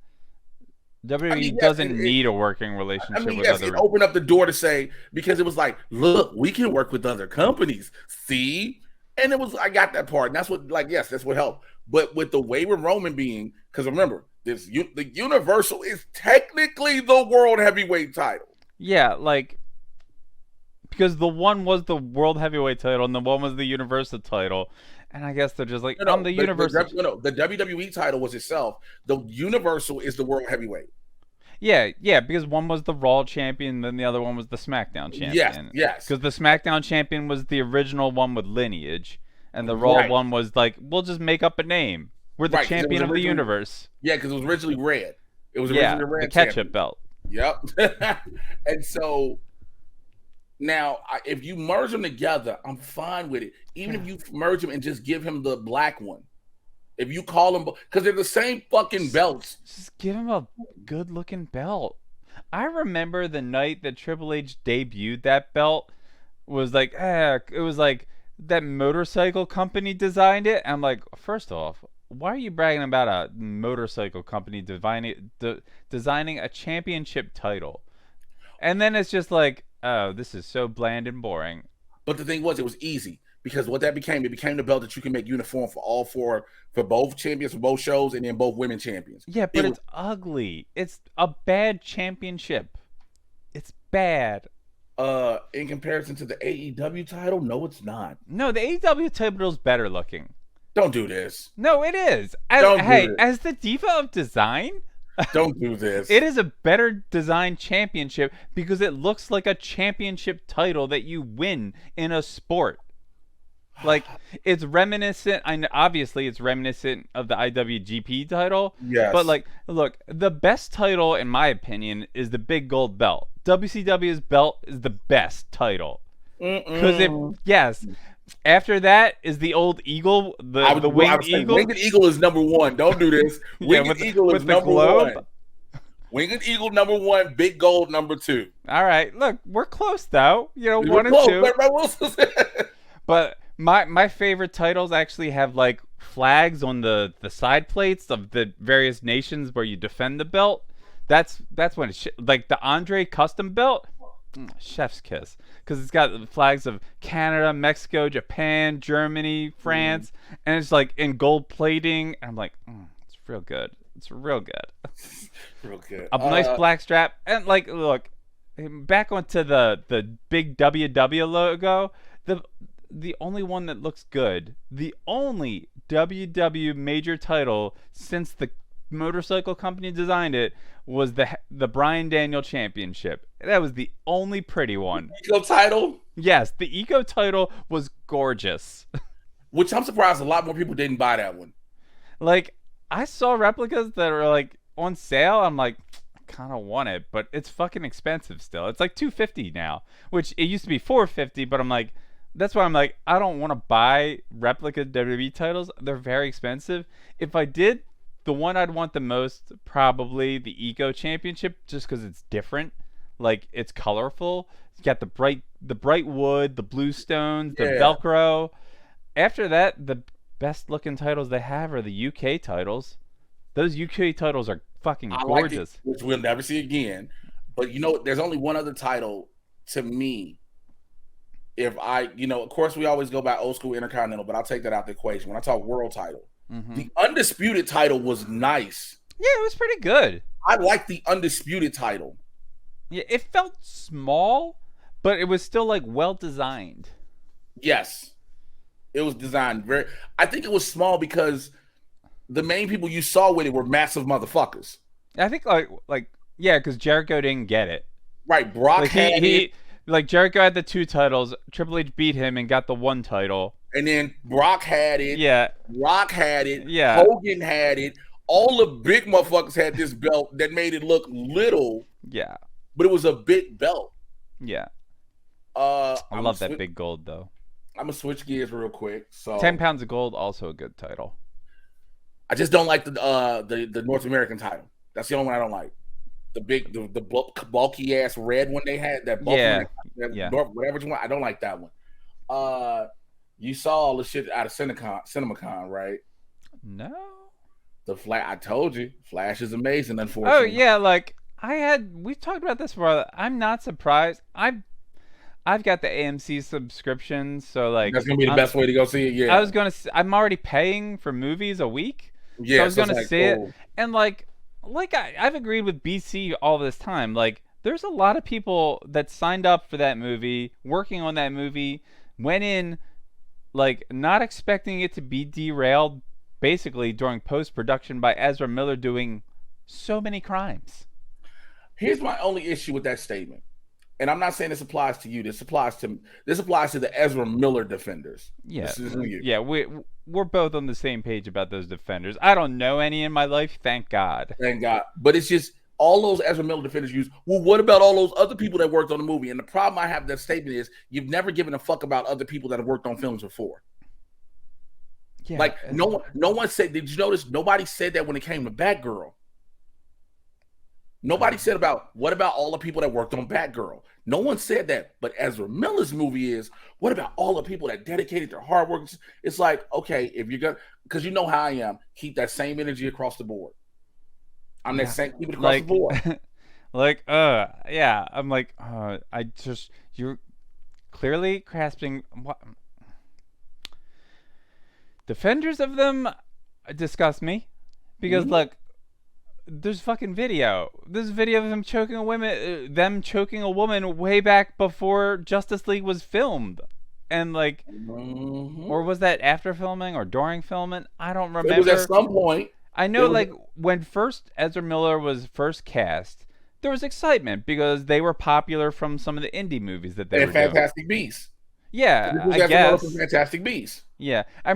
WWE doesn't need a working relationship with other. It opened up the door to say, because it was like, look, we can work with other companies. See? And it was, I got that part. And that's what, like, yes, that's what helped. But with the way with Roman being, because remember, the Universal is technically the world heavyweight title. Yeah, like, because the one was the world heavyweight title and the one was the Universal title. And I guess they're just like, I'm the Universal. The WWE title was itself. The Universal is the world heavyweight. Yeah, because one was the Raw champion, then the other one was the SmackDown champion. Yes. Because the SmackDown champion was the original one with lineage, and the Raw one was like, we'll just make up a name. We're the champion of the universe. Yeah, because it was originally red. It was originally red. The ketchup belt. Yep. And so now, if you merge them together, I'm fine with it. Even if you merge them and just give him the black one. If you call them, because they're the same fucking belts. Just give him a good-looking belt. I remember the night that Triple H debuted that belt was like, it was like that motorcycle company designed it. I'm like, first off, why are you bragging about a motorcycle company designing a championship title? And then it's just like, oh, this is so bland and boring. But the thing was, it was easy. Because what that became, it became the belt that you can make uniform for all for both champions, for both shows, and then both women champions. Yeah, but it's ugly. It's a bad championship. It's bad. In comparison to the AEW title, no, it's not. No, the AEW title is better looking. Don't do this. No, it is. As the diva of design, don't do this. It is a better designed championship because it looks like a championship title that you win in a sport. Like, it's reminiscent, obviously it's reminiscent of the IWGP title. Yes. But, like, look, the best title, in my opinion, is the big gold belt. WCW's belt is the best title. Because after that is the old eagle, the winged eagle. Winged eagle is number one. Don't do this. Winged eagle is number one. Winged eagle number one, big gold number two. All right, look, we're close though. One and two. But my favorite titles actually have like flags on the side plates of the various nations where you defend the belt. That's when it's like the Andre custom belt. Chef's kiss, because it's got the flags of Canada, Mexico, Japan, Germany, France, and it's like in gold plating. And I'm like, it's real good. It's real good. Real good. A nice black strap, and like, look, back onto the big WW logo. The only one that looks good, the only WW major title since the motorcycle company designed it, was the Bryan Daniel Championship. That was the only pretty one. Eco title? Yes, the Eco title was gorgeous. Which I'm surprised a lot more people didn't buy that one. Like, I saw replicas that are like on sale. I'm like, I kind of want it, but it's fucking expensive still. It's like $250 now, which it used to be $450, but I'm like, that's why I'm like, I don't want to buy replica WWE titles. They're very expensive. If I did, the one I'd want the most, probably the Eco Championship, just because it's different. like it's colorful. It's got the bright wood, the blue stones, the Yeah, Velcro. After that, the best looking titles they have are the UK titles. Those UK titles are fucking I like it, gorgeous. which we'll never see again. But there's only one other title to me. If of course, we always go by old school Intercontinental, but I'll take that out the equation. When I talk world title, Hmm. the undisputed title was nice. Yeah, it was pretty good. I like the undisputed title. Yeah, it felt small, but it was still like well designed. Yes, it was designed very. I think it was small because the main people you saw with it were massive motherfuckers. I think like yeah, because Jericho didn't get it. Right, Brock Like he had it, he like Jericho had the two titles. Triple H beat him and got the one title. and then Brock had it. Yeah, Rock had it. yeah, Hogan had it. All the big motherfuckers had this belt that made it look little, yeah, but it was a big belt. yeah. I I'm love that big gold though. gonna switch gears real quick. So 10 pounds of gold, also a good title. I just don't like the North American title. That's the only one I don't like. The bulky ass red one they had, that bulky Yeah, one, yeah. whatever one. I don't like that one. You saw all the shit out of CinemaCon, right? No. The Flash. I told you, Flash is amazing. Oh Unfortunately, yeah, like we've talked about this before. I'm not surprised. I've got the AMC subscription, so like that's gonna be the best way to go see it. Yeah, I'm already paying for movies a week, so yeah. I was So it's gonna like, see it, oh, and I've agreed with BC all this time. Like, there's a lot of people that signed up for that movie, working on that movie, went in like not expecting it to be derailed, basically during post production by Ezra Miller doing so many crimes. here's my only issue with that statement, and I'm not saying this applies to you. This applies to the Ezra Miller defenders. Yeah, This isn't you. yeah, we're both on the same page about those defenders. I don't know any in my life, thank God. Thank God. But it's just all those Ezra Miller defenders use. Well, what about all those other people that worked on the movie? And the problem I have with that statement is you've never given a fuck about other people that have worked on films before. Yeah, Like no one said. Did you notice? Nobody said that when it came to Batgirl. Nobody said what about all the people that worked on Batgirl? No one said that. But Ezra Miller's movie is what about all the people that dedicated their hard work? It's like, okay, if you're gonna, because you know how I am, keep that same energy across the board. I'm that same, keep it across the board. yeah, I'm like, you're clearly grasping what defenders of them disgust me because look, there's fucking video. There's video of them choking a woman way back before Justice League was filmed, and like, or was that after filming or during filming? I don't remember. It was at some point. I know, like, when first Ezra Miller was first cast, there was excitement because they were popular from some of the indie movies that they were doing. Fantastic Beasts. Yeah, I guess. Fantastic Beasts. Yeah, I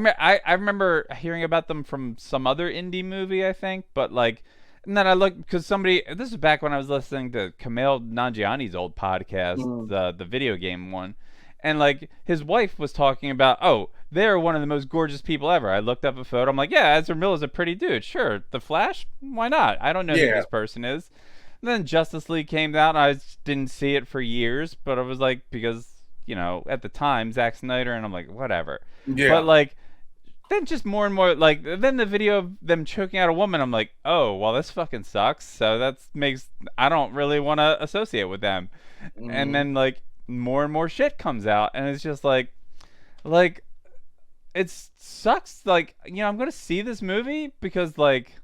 remember hearing about them from some other indie movie, I think, but like, and then I looked because this is back when I was listening to Kumail Nanjiani's old podcast, the video game one, and like his wife was talking about, oh, they're one of the most gorgeous people ever. I looked up a photo. I'm like, yeah, Ezra Miller's a pretty dude. Sure, The Flash, why not? I don't know who this person is. And then Justice League came out, and I didn't see it for years, but I was like, because at the time, Zack Snyder, and I'm like, whatever. Yeah. But like, then just more and more, like, then the video of them choking out a woman, I'm like, oh, well, this fucking sucks. So I don't really want to associate with them. And then like more and more shit comes out, and it's just like it sucks. Like, I'm gonna see this movie because like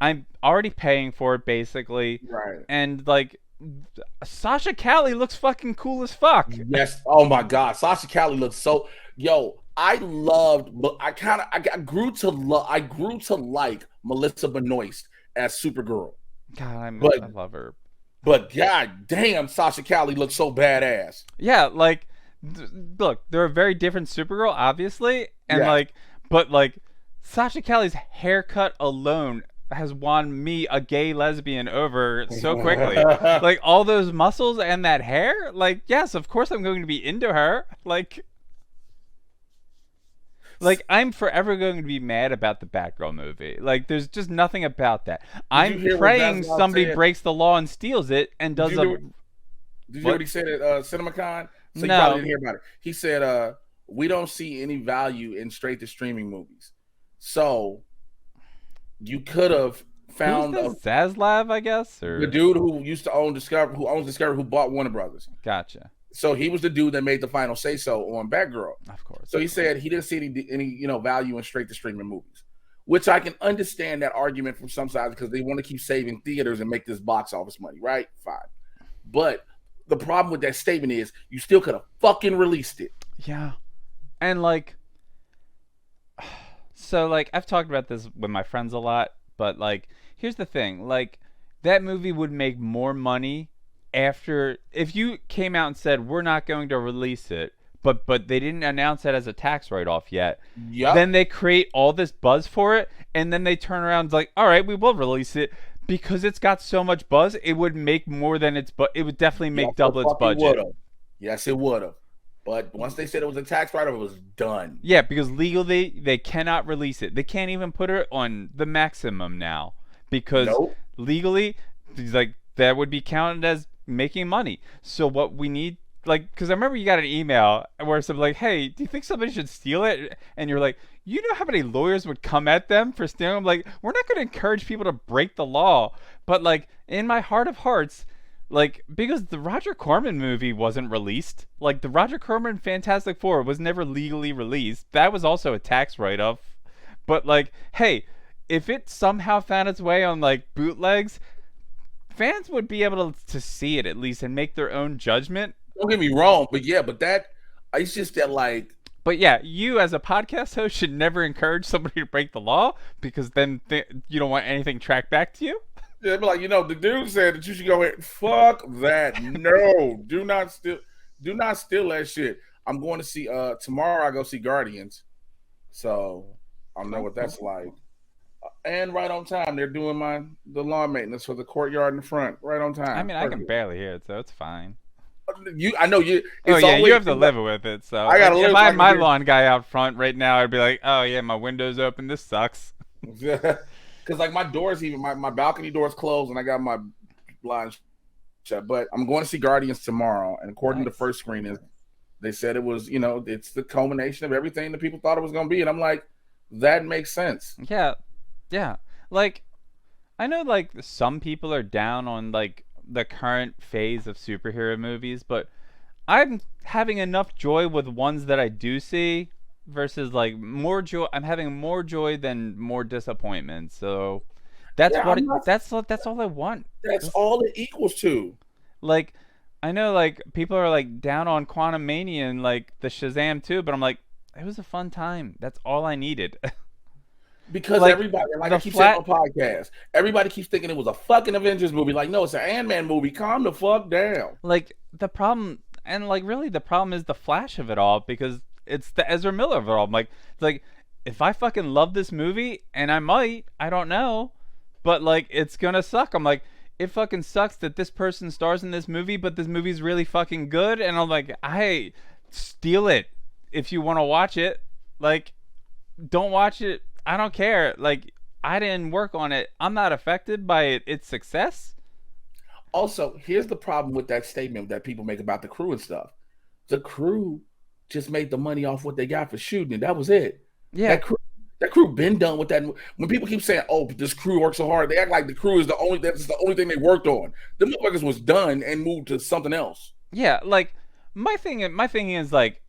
I'm already paying for it basically, right? And like Sasha Callie looks fucking cool as fuck. Yes. Oh my God, Sasha Callie looks so. Yo, I grew to like Melissa Benoist as Supergirl. God, I love her. But god damn, Sasha Callie looks so badass. Yeah, like, look, they're a very different Supergirl, obviously, and but like, Sasha Callie's haircut alone has won me, a gay lesbian, over so quickly. Like, all those muscles and that hair, like, yes, of course I'm going to be into her. Like, I'm forever going to be mad about the Batgirl movie. Like, there's just nothing about that. I'm praying somebody breaks the law and steals it and does Did you hear what What? he said at CinemaCon? So you probably No. didn't hear about it. He said, "We don't see any value in straight to streaming movies. So you could have Who's found this? Zaslav, I guess, the or dude who used to own Discovery, who owns Discovery, who bought Warner Brothers. gotcha. So he was the dude that made the final say so on Batgirl. Of course. So he said he didn't see any value in straight to streaming movies, which I can understand that argument from some sides because they want to keep saving theaters and make this box office money, right? Fine, but the problem with that statement is you still could have fucking released it. Yeah. And like, so like I've talked about this with my friends a lot, but like here's the thing, like that movie would make more money after if you came out and said we're not going to release it, but they didn't announce it as a tax write-off yet. Yep. Then they create all this buzz for it, and then they turn around and like, all right, we will release it because it's got so much buzz. It would make more than its, but it would definitely make Yes, double its budget. would've. Yes, it would have. But once they said it was a tax write-off, it was done. Yeah, because legally they cannot release it. They can't even put it on the maximum now because Nope. legally, like that would be counted as making money. So what we need, like, because I remember you got an email where it's like, "Hey, do you think somebody should steal it?" And you're like, "You know how many lawyers would come at them for stealing?" I'm like, "We're not going to encourage people to break the law," but like in my heart of hearts. Like, because the Roger Corman movie wasn't released. Like, the Roger Corman Fantastic Four was never legally released. That was also a tax write off. But, like, hey, if it somehow found its way on, like, bootlegs, fans would be able to see it at least and make their own judgment. Don't get me wrong, but yeah, but that it's just that like But yeah, you as a podcast host should never encourage somebody to break the law because then you don't want anything tracked back to you. they'd be like, the dude said that you should go ahead. Fuck that. No, do not steal that shit. I'm going to see tomorrow I go see Guardians. So I know what that's like. And right on time. They're doing the lawn maintenance for the courtyard in the front. Right on time. I mean, I can barely hear it, so it's fine. I know you. Oh yeah, always, you have to live with it. So I gotta live. If I had my lawn guy out front right now, I'd be like, "Oh yeah, my window's open. This sucks." Because like my doors, even my balcony door's closed, and I got my blinds shut. But I'm going to see Guardians tomorrow, and according to the first screening, they said it was, it's the culmination of everything that people thought it was going to be, and I'm like, that makes sense. Yeah, yeah. Like, I know like some people are down on like the current phase of superhero movies, but I'm having enough joy with ones that I do see versus like more joy. I'm having more joy than more disappointment. So that's that's all I want. That's all it equals to. Like I know like people are like down on Quantum Mania and like the Shazam too, but I'm like it was a fun time. That's all I needed. Because like, everybody, like I keep saying on podcast, everybody keeps thinking it was a fucking Avengers movie. Like, no, it's an Ant-Man movie. Calm the fuck down. Like the problem, and like really the problem is the Flash of it all because it's the Ezra Miller of it all. I'm like, it's like if I fucking love this movie, and I don't know, but like it's gonna suck. I'm like, it fucking sucks that this person stars in this movie, but this movie's really fucking good, and I'm like, hey, steal it if you want to watch it. Like, don't watch it. I don't care. Like, I didn't work on it. I'm not affected by its success. Also, here's the problem with that statement that people make about the crew and stuff. The crew just made the money off what they got for shooting it. That was it. Yeah. That crew been done with that. When people keep saying, "Oh, this crew works so hard," they act like the crew is that's the only thing they worked on. The motherfuckers was done and moved to something else. Yeah, like my thing is like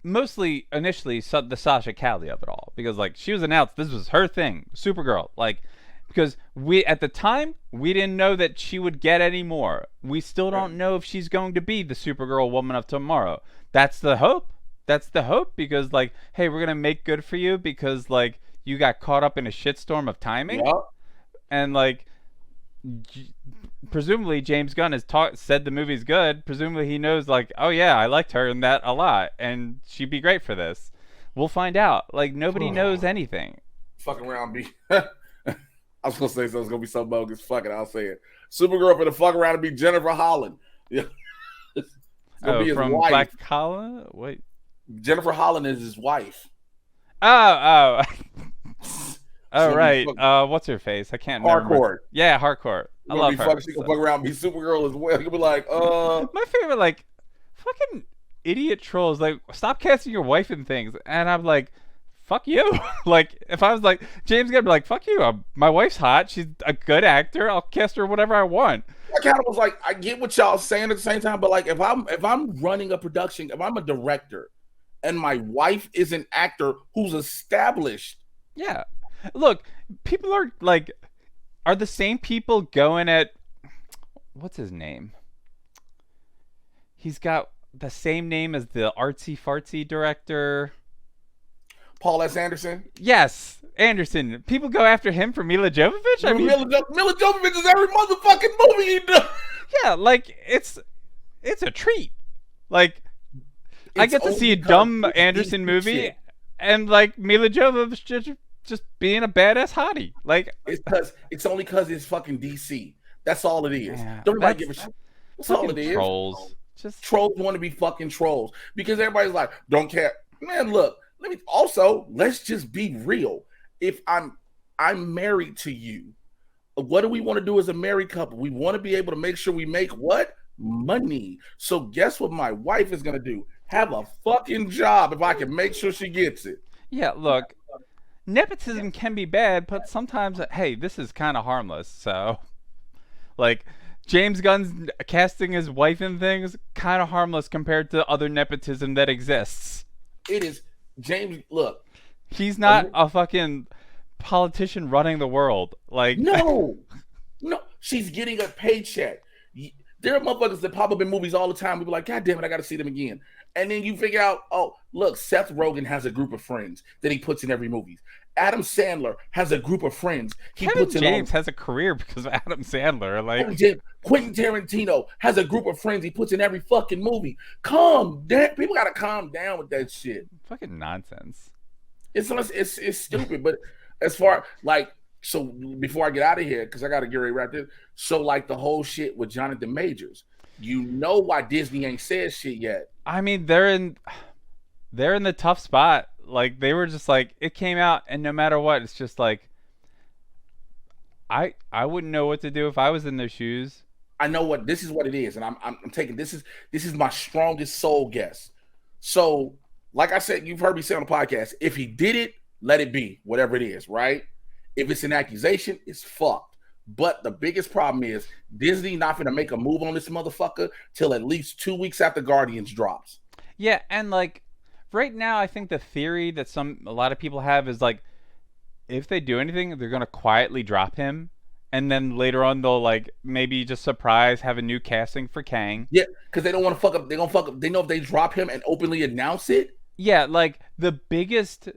mostly initially the Sasha Cali of it all because like she was announced this was her thing, Supergirl. Like because we at the time we didn't know that she would get any more. We still don't know if she's going to be the Supergirl woman of tomorrow. That's the hope. That's the hope because like hey, we're gonna make good for you because like you got caught up in a shitstorm of timing. Yep. And like presumably James Gunn has said the movie's good. Presumably he knows like, oh yeah, I liked her in that a lot, and she'd be great for this. We'll find out. Like nobody knows anything. Fucking around, be. I was gonna say something's gonna be so bogus. Fuck it, I'll say it. Supergirl for the fuck around and be Jennifer Holland. Yeah. Be from wife. Black Collar. Wait. Jennifer Holland is his wife. Oh. She's Oh gonna be right. fuck, What's her face? I can't remember. hardcore. Yeah, hardcore. She's I gonna love be her. fucking. She gonna fuck around, and be Supergirl as well. You'll be like, My favorite, like, fucking idiot trolls, like, stop casting your wife in things. And I'm like, fuck you. Like, if I was like, James Gunn, be like, fuck you. My wife's hot. She's a good actor. I'll cast her whatever I want. I kind of was like, I get what y'all saying at the same time, but like, if I'm running a production, if I'm a director, and my wife is an actor who's established, Yeah. Look, people are like, are the same people going at, what's his name? He's got the same name as the artsy fartsy director. Paul S. Anderson. Yes, Anderson. People go after him for Mila Jovovich. I mean, Mila Jovovich is every motherfucking movie he does. yeah, like it's a treat. Like I get to see a dumb Anderson movie, shit. and like Mila Jovovich just being a badass hottie. Like It's only because it's fucking DC. That's all it is. Yeah, Don't nobody give a shit. That's all it is. trolls. Just Trolls want to be fucking trolls because everybody's like, don't care. Man, look, let's just be real. If I'm married to you, what do we want to do as a married couple? We want to be able to make sure we make what? Money. So guess what my wife is gonna do? Have a fucking job if I can make sure she gets it. yeah, look, nepotism can be bad, but sometimes hey, this is kind of harmless. So like James Gunn's casting his wife in things kind of harmless compared to other nepotism that exists. It is James. Look, He's not a fucking politician running the world. Like no, she's getting a paycheck. There are motherfuckers that pop up in movies all the time. We be like, God damn it, I got to see them again. And then you figure out, oh, look, Seth Rogen has a group of friends that he puts in every movie. Adam Sandler has a group of friends he Kevin puts in. James has a career because of Adam Sandler. Like Quentin Tarantino has a group of friends he puts in every fucking movie. Calm down. People got to calm down with that shit. fucking nonsense. It's stupid. But as far like, so before I get out of here, because I got to get ready to wrap this. So like the whole shit with Jonathan Majors, you know why Disney ain't said shit yet. I mean, they're in the tough spot. Like they were just like it came out, and no matter what, it's just like I wouldn't know what to do if I was in their shoes. I know what this is what it is, and I'm taking this is my strongest soul guess. So, like I said, you've heard me say on the podcast, if he did it, let it be, whatever it is, right? If it's an accusation, it's fucked. But the biggest problem is Disney not gonna make a move on this motherfucker till at least 2 weeks after Guardians drops. Yeah, and like right now, I think the theory that a lot of people have is like if they do anything, they're gonna quietly drop him, and then later on they'll like maybe just surprise have a new casting for Kang. Yeah, because they don't want to fuck up. They're gonna fuck up. They know if they drop him and openly announce it. Yeah, like the biggest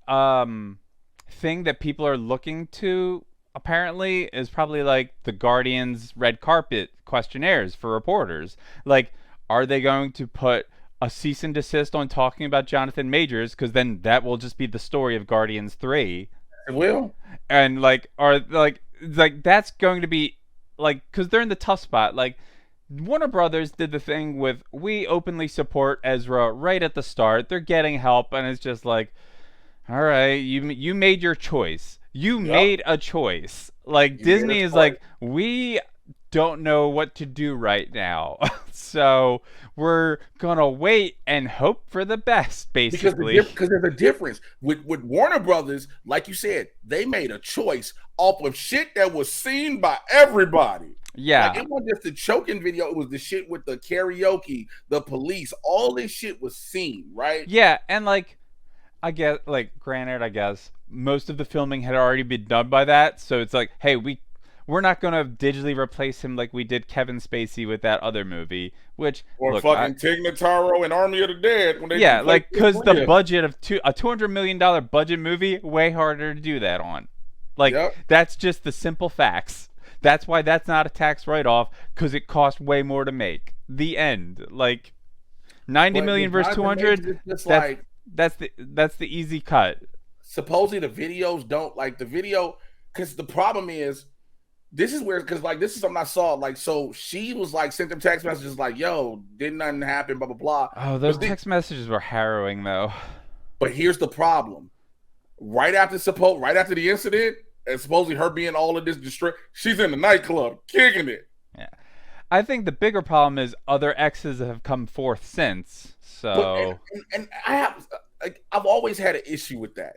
thing that people are looking to apparently is probably like the Guardians red carpet questionnaires for reporters. Like, are they going to put a cease and desist on talking about Jonathan Majors? Because then that will just be the story of Guardians 3. It will. And like, are like that's going to be like because they're in the tough spot. Like Warner Brothers did the thing with we openly support Ezra right at the start. They're getting help, and it's just like, all right, you made your choice. You made a choice. Like Disney is like, we don't know what to do right now, so we're gonna wait and hope for the best, basically. Because there's a difference with Warner Brothers. Like you said, they made a choice off of shit that was seen by everybody. Yeah, like, it wasn't just the choking video; it was the shit with the karaoke, the police. All this shit was seen, right? Yeah, and like, I guess, like, granted, I guess most of the filming had already been done by that, so it's like, hey, we're not gonna digitally replace him like we did Kevin Spacey with that other movie, which or look, fucking Tig Notaro and Army of the Dead. When they like because the budget of a $200 million budget movie, way harder to do that on. Like that's just the simple facts. That's why that's not a tax write-off, because it cost way more to make. The end. Like 90 million versus 200. That's the easy cut. Supposedly the videos don't like the video, because the problem is this is where, because like this is something I saw. Like, so she was like sent them text messages like, "Yo, did nothing happen?" Blah blah blah. Oh, those text messages were harrowing though. But here's the problem: right after the incident, and supposedly her being all of this distress, she's in the nightclub kicking it. Yeah. I think the bigger problem is other exes have come forth since. But So and I have like I've always had an issue with that.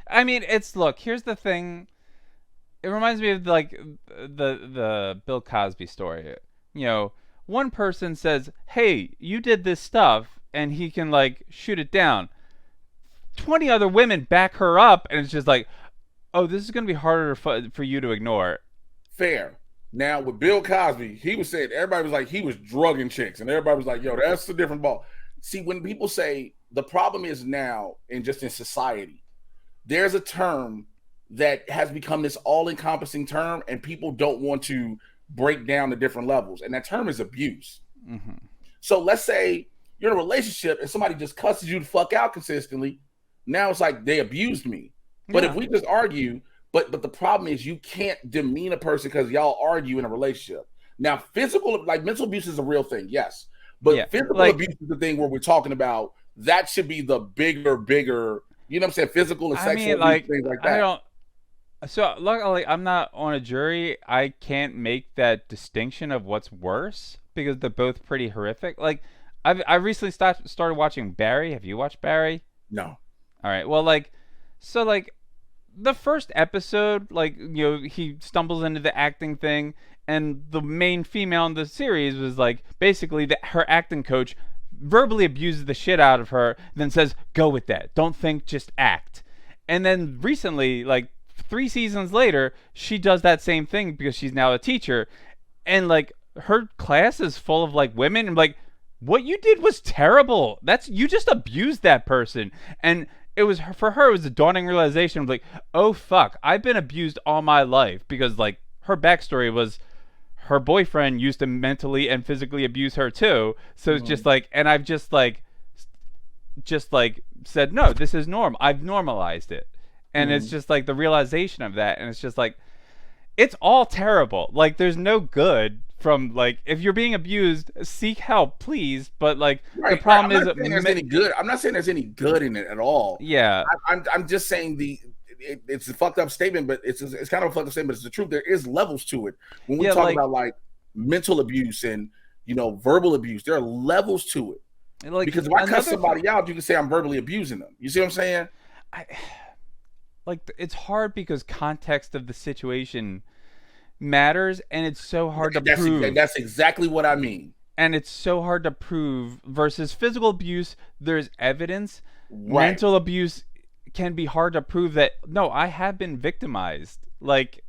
I mean, it's look. Here's the thing. It reminds me of like the Bill Cosby story. You know, one person says, "Hey, you did this stuff," and he can like shoot it down. 20 other women back her up, and it's just like, "Oh, this is gonna be harder for you to ignore." Fair. Now with Bill Cosby, he was saying everybody was like he was drugging chicks, and everybody was like, "Yo, that's a different ball." See, when people say the problem is now, and just in society, there's a term that has become this all-encompassing term, and people don't want to break down the different levels, and that term is abuse. Mm-hmm. So let's say you're in a relationship and somebody just cusses you the fuck out consistently. Now it's like they abused me. But if we just argue, but the problem is you can't demean a person because y'all argue in a relationship. Now, physical, like mental abuse is a real thing, yes. But physical abuse is the thing where we're talking about. That should be the bigger, you know what I'm saying? Physical and sexual abuse, things like that. I don't. So, luckily, I'm not on a jury. I can't make that distinction of what's worse because they're both pretty horrific. Like, I recently started watching Barry. Have you watched Barry? No. All right. Well, like, so like, the first episode, like, you know, he stumbles into the acting thing, and the main female in the series was like basically that her acting coach verbally abuses the shit out of her, then says, "Go with that. Don't think, just act." And then recently, like 3 seasons later, she does that same thing because she's now a teacher, and like her class is full of like women, and like, what you did was terrible. You just abused that person. And it was for her, it was a dawning realization of like, oh fuck, I've been abused all my life, because like her backstory was her boyfriend used to mentally and physically abuse her too. So it's just like, and I've just like said, no, this is norm. I've normalized it. And it's just like the realization of that. And it's just like, it's all terrible. Like, there's no good from, like, if you're being abused, seek help, please. But like, the problem is, I'm not saying there's any good in it at all. Yeah, I'm just saying it's a fucked up statement, but it's kind of a fucked up statement. It's the truth. There is levels to it. When we talk about like mental abuse and, you know, verbal abuse, there are levels to it. Like, because if I cuss somebody out, you can say I'm verbally abusing them. You see what I'm saying? Like, it's hard because context of the situation matters, and it's so hard to prove. That's exactly what I mean. And it's so hard to prove versus physical abuse. There's evidence. Right. Mental abuse can be hard to prove that, no, I have been victimized. Like,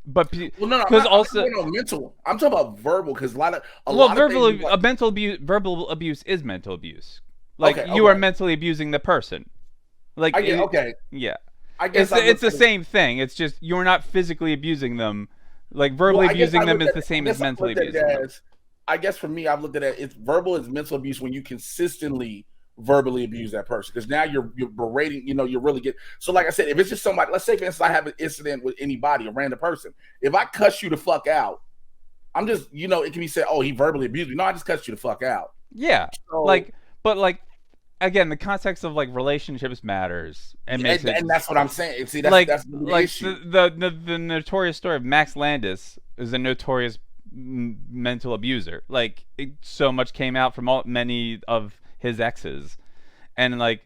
but because also mental. I'm talking about verbal, because verbal abuse is mental abuse. Like, you are mentally abusing the person. Like, yeah. I guess it's the same thing. It's just you're not physically abusing them. Like, verbally abusing them is the same as mentally abusing them. I guess for me, I've looked at it. It's verbal is mental abuse when you consistently verbally abuse that person, because now you're berating. You know, you're really getting. So, like I said, if it's just somebody, let's say for instance, I have an incident with anybody, a random person. If I cuss you the fuck out, I'm just, you know, it can be said, oh, he verbally abused me. No, I just cussed you the fuck out. Yeah, so, but again, the context of like relationships matters, and makes it, and that's what I'm saying. See, that's the issue. The notorious story of Max Landis is a notorious mental abuser. Like, so much came out from many of his exes, and like,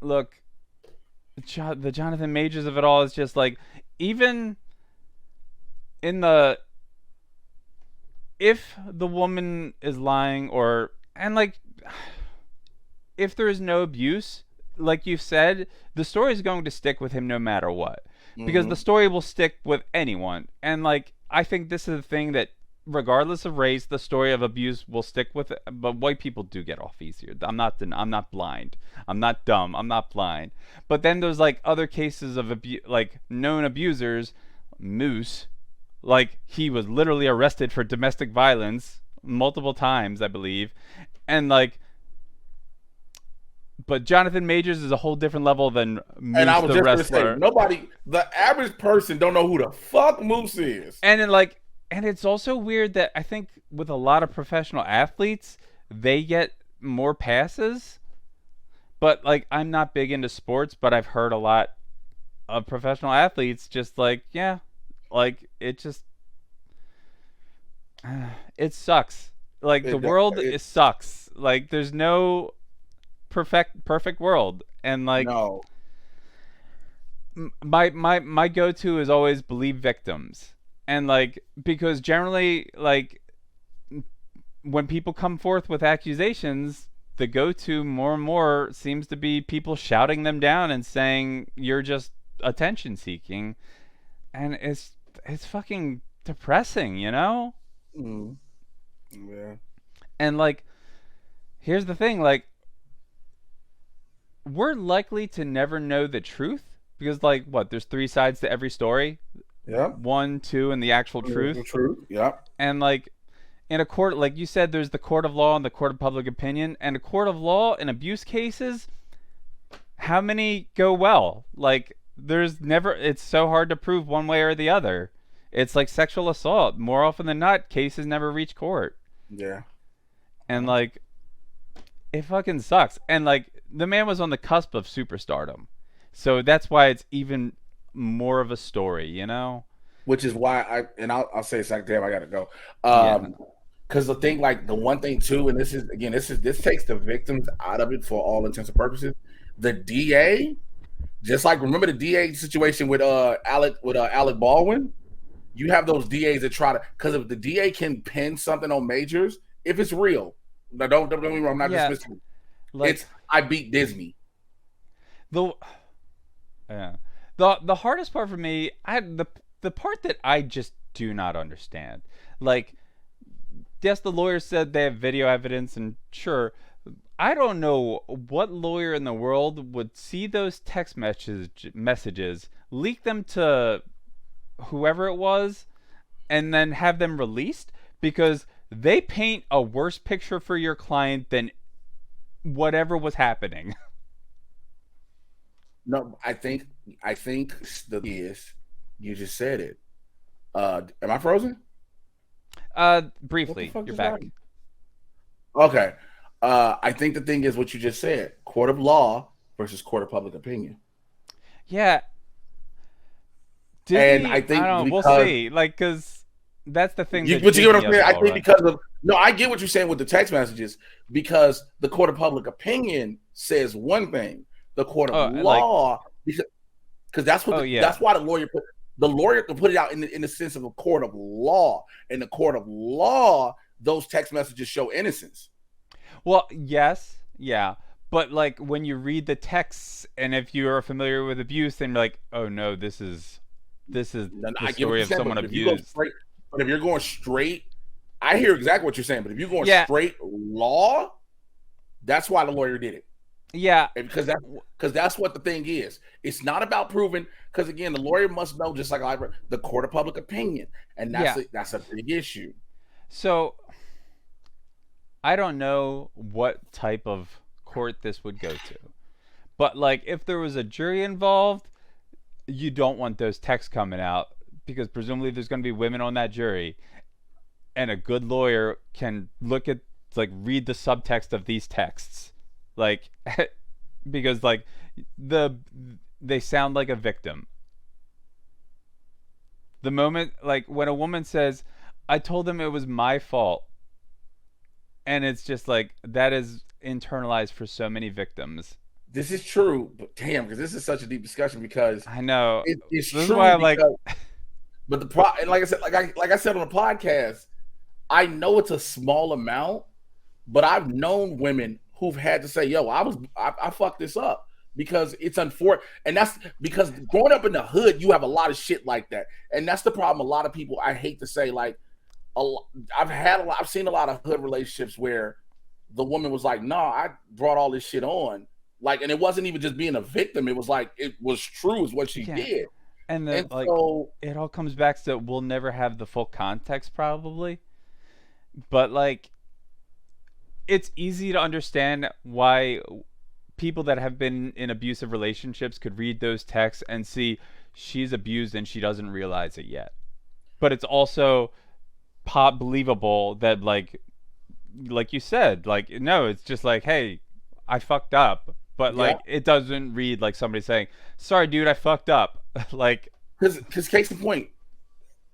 look, the Jonathan Majors of it all is just like, even if the woman is lying, if there is no abuse, like you said, the story is going to stick with him no matter what. Because the story will stick with anyone. And like, I think this is the thing that, regardless of race, the story of abuse will stick with it. But white people do get off easier. I'm not blind. I'm not dumb. I'm not blind. But then there's like other cases of like known abusers. Moose, like, he was literally arrested for domestic violence multiple times, I believe. And like, but Jonathan Majors is a whole different level than Moose, and I was the just wrestler. The average person don't know who the fuck Moose is. And and it's also weird that I think with a lot of professional athletes, they get more passes, But like, I'm not big into sports, but I've heard a lot of professional athletes just like, yeah, like it just it sucks. Like the It, world, it it sucks. Like there's no perfect world, and like no. my go to is always believe victims, and like because generally like when people come forth with accusations, the go to more and more seems to be people shouting them down and saying you're just attention seeking, and it's fucking depressing, you know? Mm, yeah. And like here's the thing, like we're likely to never know the truth because like what, there's three sides to every story. Yeah. One, two, and the actual The truth. truth. Yeah. And like in a court, like you said, there's the court of law and the court of public opinion. And a court of law in abuse cases, how many go well? Like there's never, it's so hard to prove one way or the other. It's like sexual assault. More often than not, cases never reach court. Yeah. And like it fucking sucks. And like the man was on the cusp of superstardom. So that's why it's even more of a story, you know? Which is why I'll say a second. Damn, I gotta go. Yeah. Because the thing, like the one thing too, and this is again, this takes the victims out of it for all intents and purposes. The DA, just like remember the DA situation with Alec Baldwin. You have those DAs that try to, because if the DA can pin something on majors, if it's real, now don't get me wrong, I'm not Yeah. dismissing. Like It's I beat Disney. the yeah. The hardest part for me, the part that I just do not understand. Like yes, the lawyer said they have video evidence, and sure, I don't know what lawyer in the world would see those messages, leak them to whoever it was, and then have them released because they paint a worse picture for your client than whatever was happening. No, I think the is you just said it. Am I frozen? What the Briefly, fuck you're is back. that? Okay. I think the thing is what you just said: court of law versus court of public opinion. Yeah, And Disney. I I don't think know. We'll because see. Like, cause that's the thing that but you get Disney what I'm has saying. I all think right. because of no, I get what you're saying with the text messages because the court of public opinion says one thing, the court of Oh, like, law because that's what oh yeah, that's why the lawyer can put it out in the sense of a court of law. In the court of law, those text messages show innocence. well, yes, yeah, but like when you read the texts, and if you are familiar with abuse, then you're like, oh no, this is And the I get what story you're of saying, someone but if you go abused. straight, but if you're going straight, I hear exactly what you're saying. But if you're going Yeah, straight law, that's why the lawyer did it. yeah, And because that's what the thing is. It's not about proving. Because again, the lawyer must know, just like the court of public opinion, and yeah. that's a big issue. So I don't know what type of court this would go to, but like if there was a jury involved, you don't want those texts coming out because presumably there's going to be women on that jury, and a good lawyer can look at, like, read the subtext of these texts, like because like the they sound like a victim. The moment, like when a woman says, I told them it was my fault, and it's just like that is internalized for so many victims. This is true, but damn, because this is such a deep discussion because I know. it's This is why true I'm like, because but and like I said, like I said on the podcast, I know it's a small amount, but I've known women who've had to say, "Yo, I fucked this up," because it's unfortunate, and that's because growing up in the hood, you have a lot of shit like that, and that's the problem. A lot of people, I hate to say, like, I've seen a lot of hood relationships where the woman was like, "No, I brought all this shit on," like, and it wasn't even just being a victim; it was like it was true, is what she yeah, did, and then and like so it all comes back to we'll never have the full context probably, but like it's easy to understand why people that have been in abusive relationships could read those texts and see she's abused and she doesn't realize it yet. But it's also pop believable that like you said, like no, it's just like, hey, I fucked up. but Yeah, like it doesn't read like somebody saying, "Sorry, dude, I fucked up." Like, because case in point,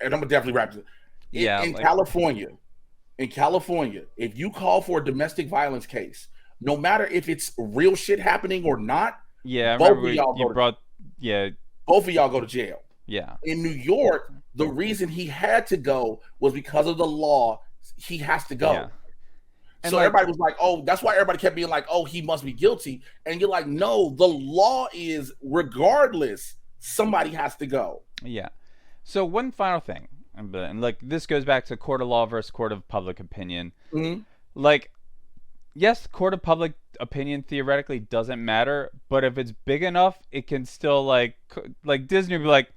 and I'm gonna definitely wrap this. yeah, In like, California, if you call for a domestic violence case, no matter if it's real shit happening or not, yeah, I remember both of y'all you go to brought, yeah, both of y'all go to jail. yeah, In New York, the reason he had to go was because of the law. He has to yeah, go. and So like, everybody was like, "Oh, that's why everybody kept being like, oh, he must be guilty." And you're like, "No, the law is regardless, somebody has to go." yeah. So one final thing, and like this goes back to court of law versus court of public opinion. Mm-hmm. Like, yes, court of public opinion theoretically doesn't matter, but if it's big enough, it can still like Disney would be like,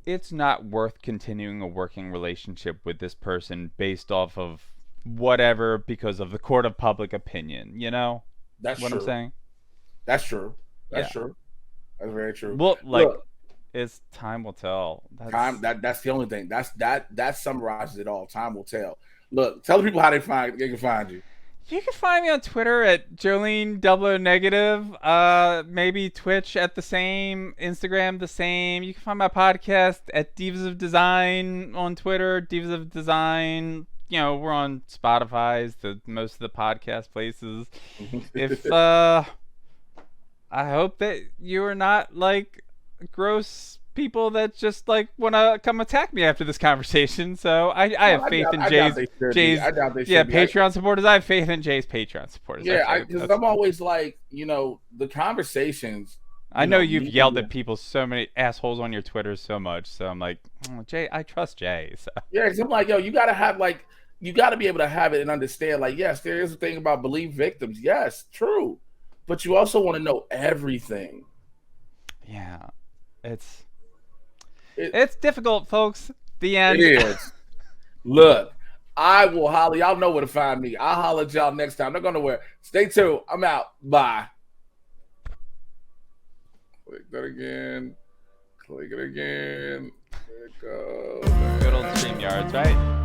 it's not worth continuing a working relationship with this person based off of whatever because of the court of public opinion. You know That's what I'm true. saying? That's true. That's Yeah. true. That's very true. Well, like, Look, it's time will tell. time That's that's the only thing. That summarizes it all. Time will tell. Look, tell the people how they can find you. You can find me on Twitter at Jolene double O negative. Maybe Twitch at the same, Instagram the same. You can find my podcast at Divas of Design on Twitter. Divas of Design. You know, we're on Spotify's, the most of the podcast places. If I hope that you are not like gross people that just like want to come attack me after this conversation. So I have faith in I doubt they should be. I Jay's doubt they yeah should be. Patreon supporters. I have faith in Jay's Patreon supporters. Yeah, because I'm always like, the conversations. I know you've me yelled at people, so many assholes on your Twitter so much. So I'm like, oh, Jay, I trust Jay. So. Yeah, because I'm like, yo, you gotta have like, you gotta be able to have it and understand. Like, yes, there is a thing about believe victims. Yes, true, but you also want to know everything. Yeah, it's It, it's difficult, folks. The it end. is. Look, I will holler. Y'all know where to find me. I'll holler at y'all next time. Not going nowhere. Stay tuned. I'm out. Bye. Click that again. Click it again. There it goes. Good old StreamYards, right?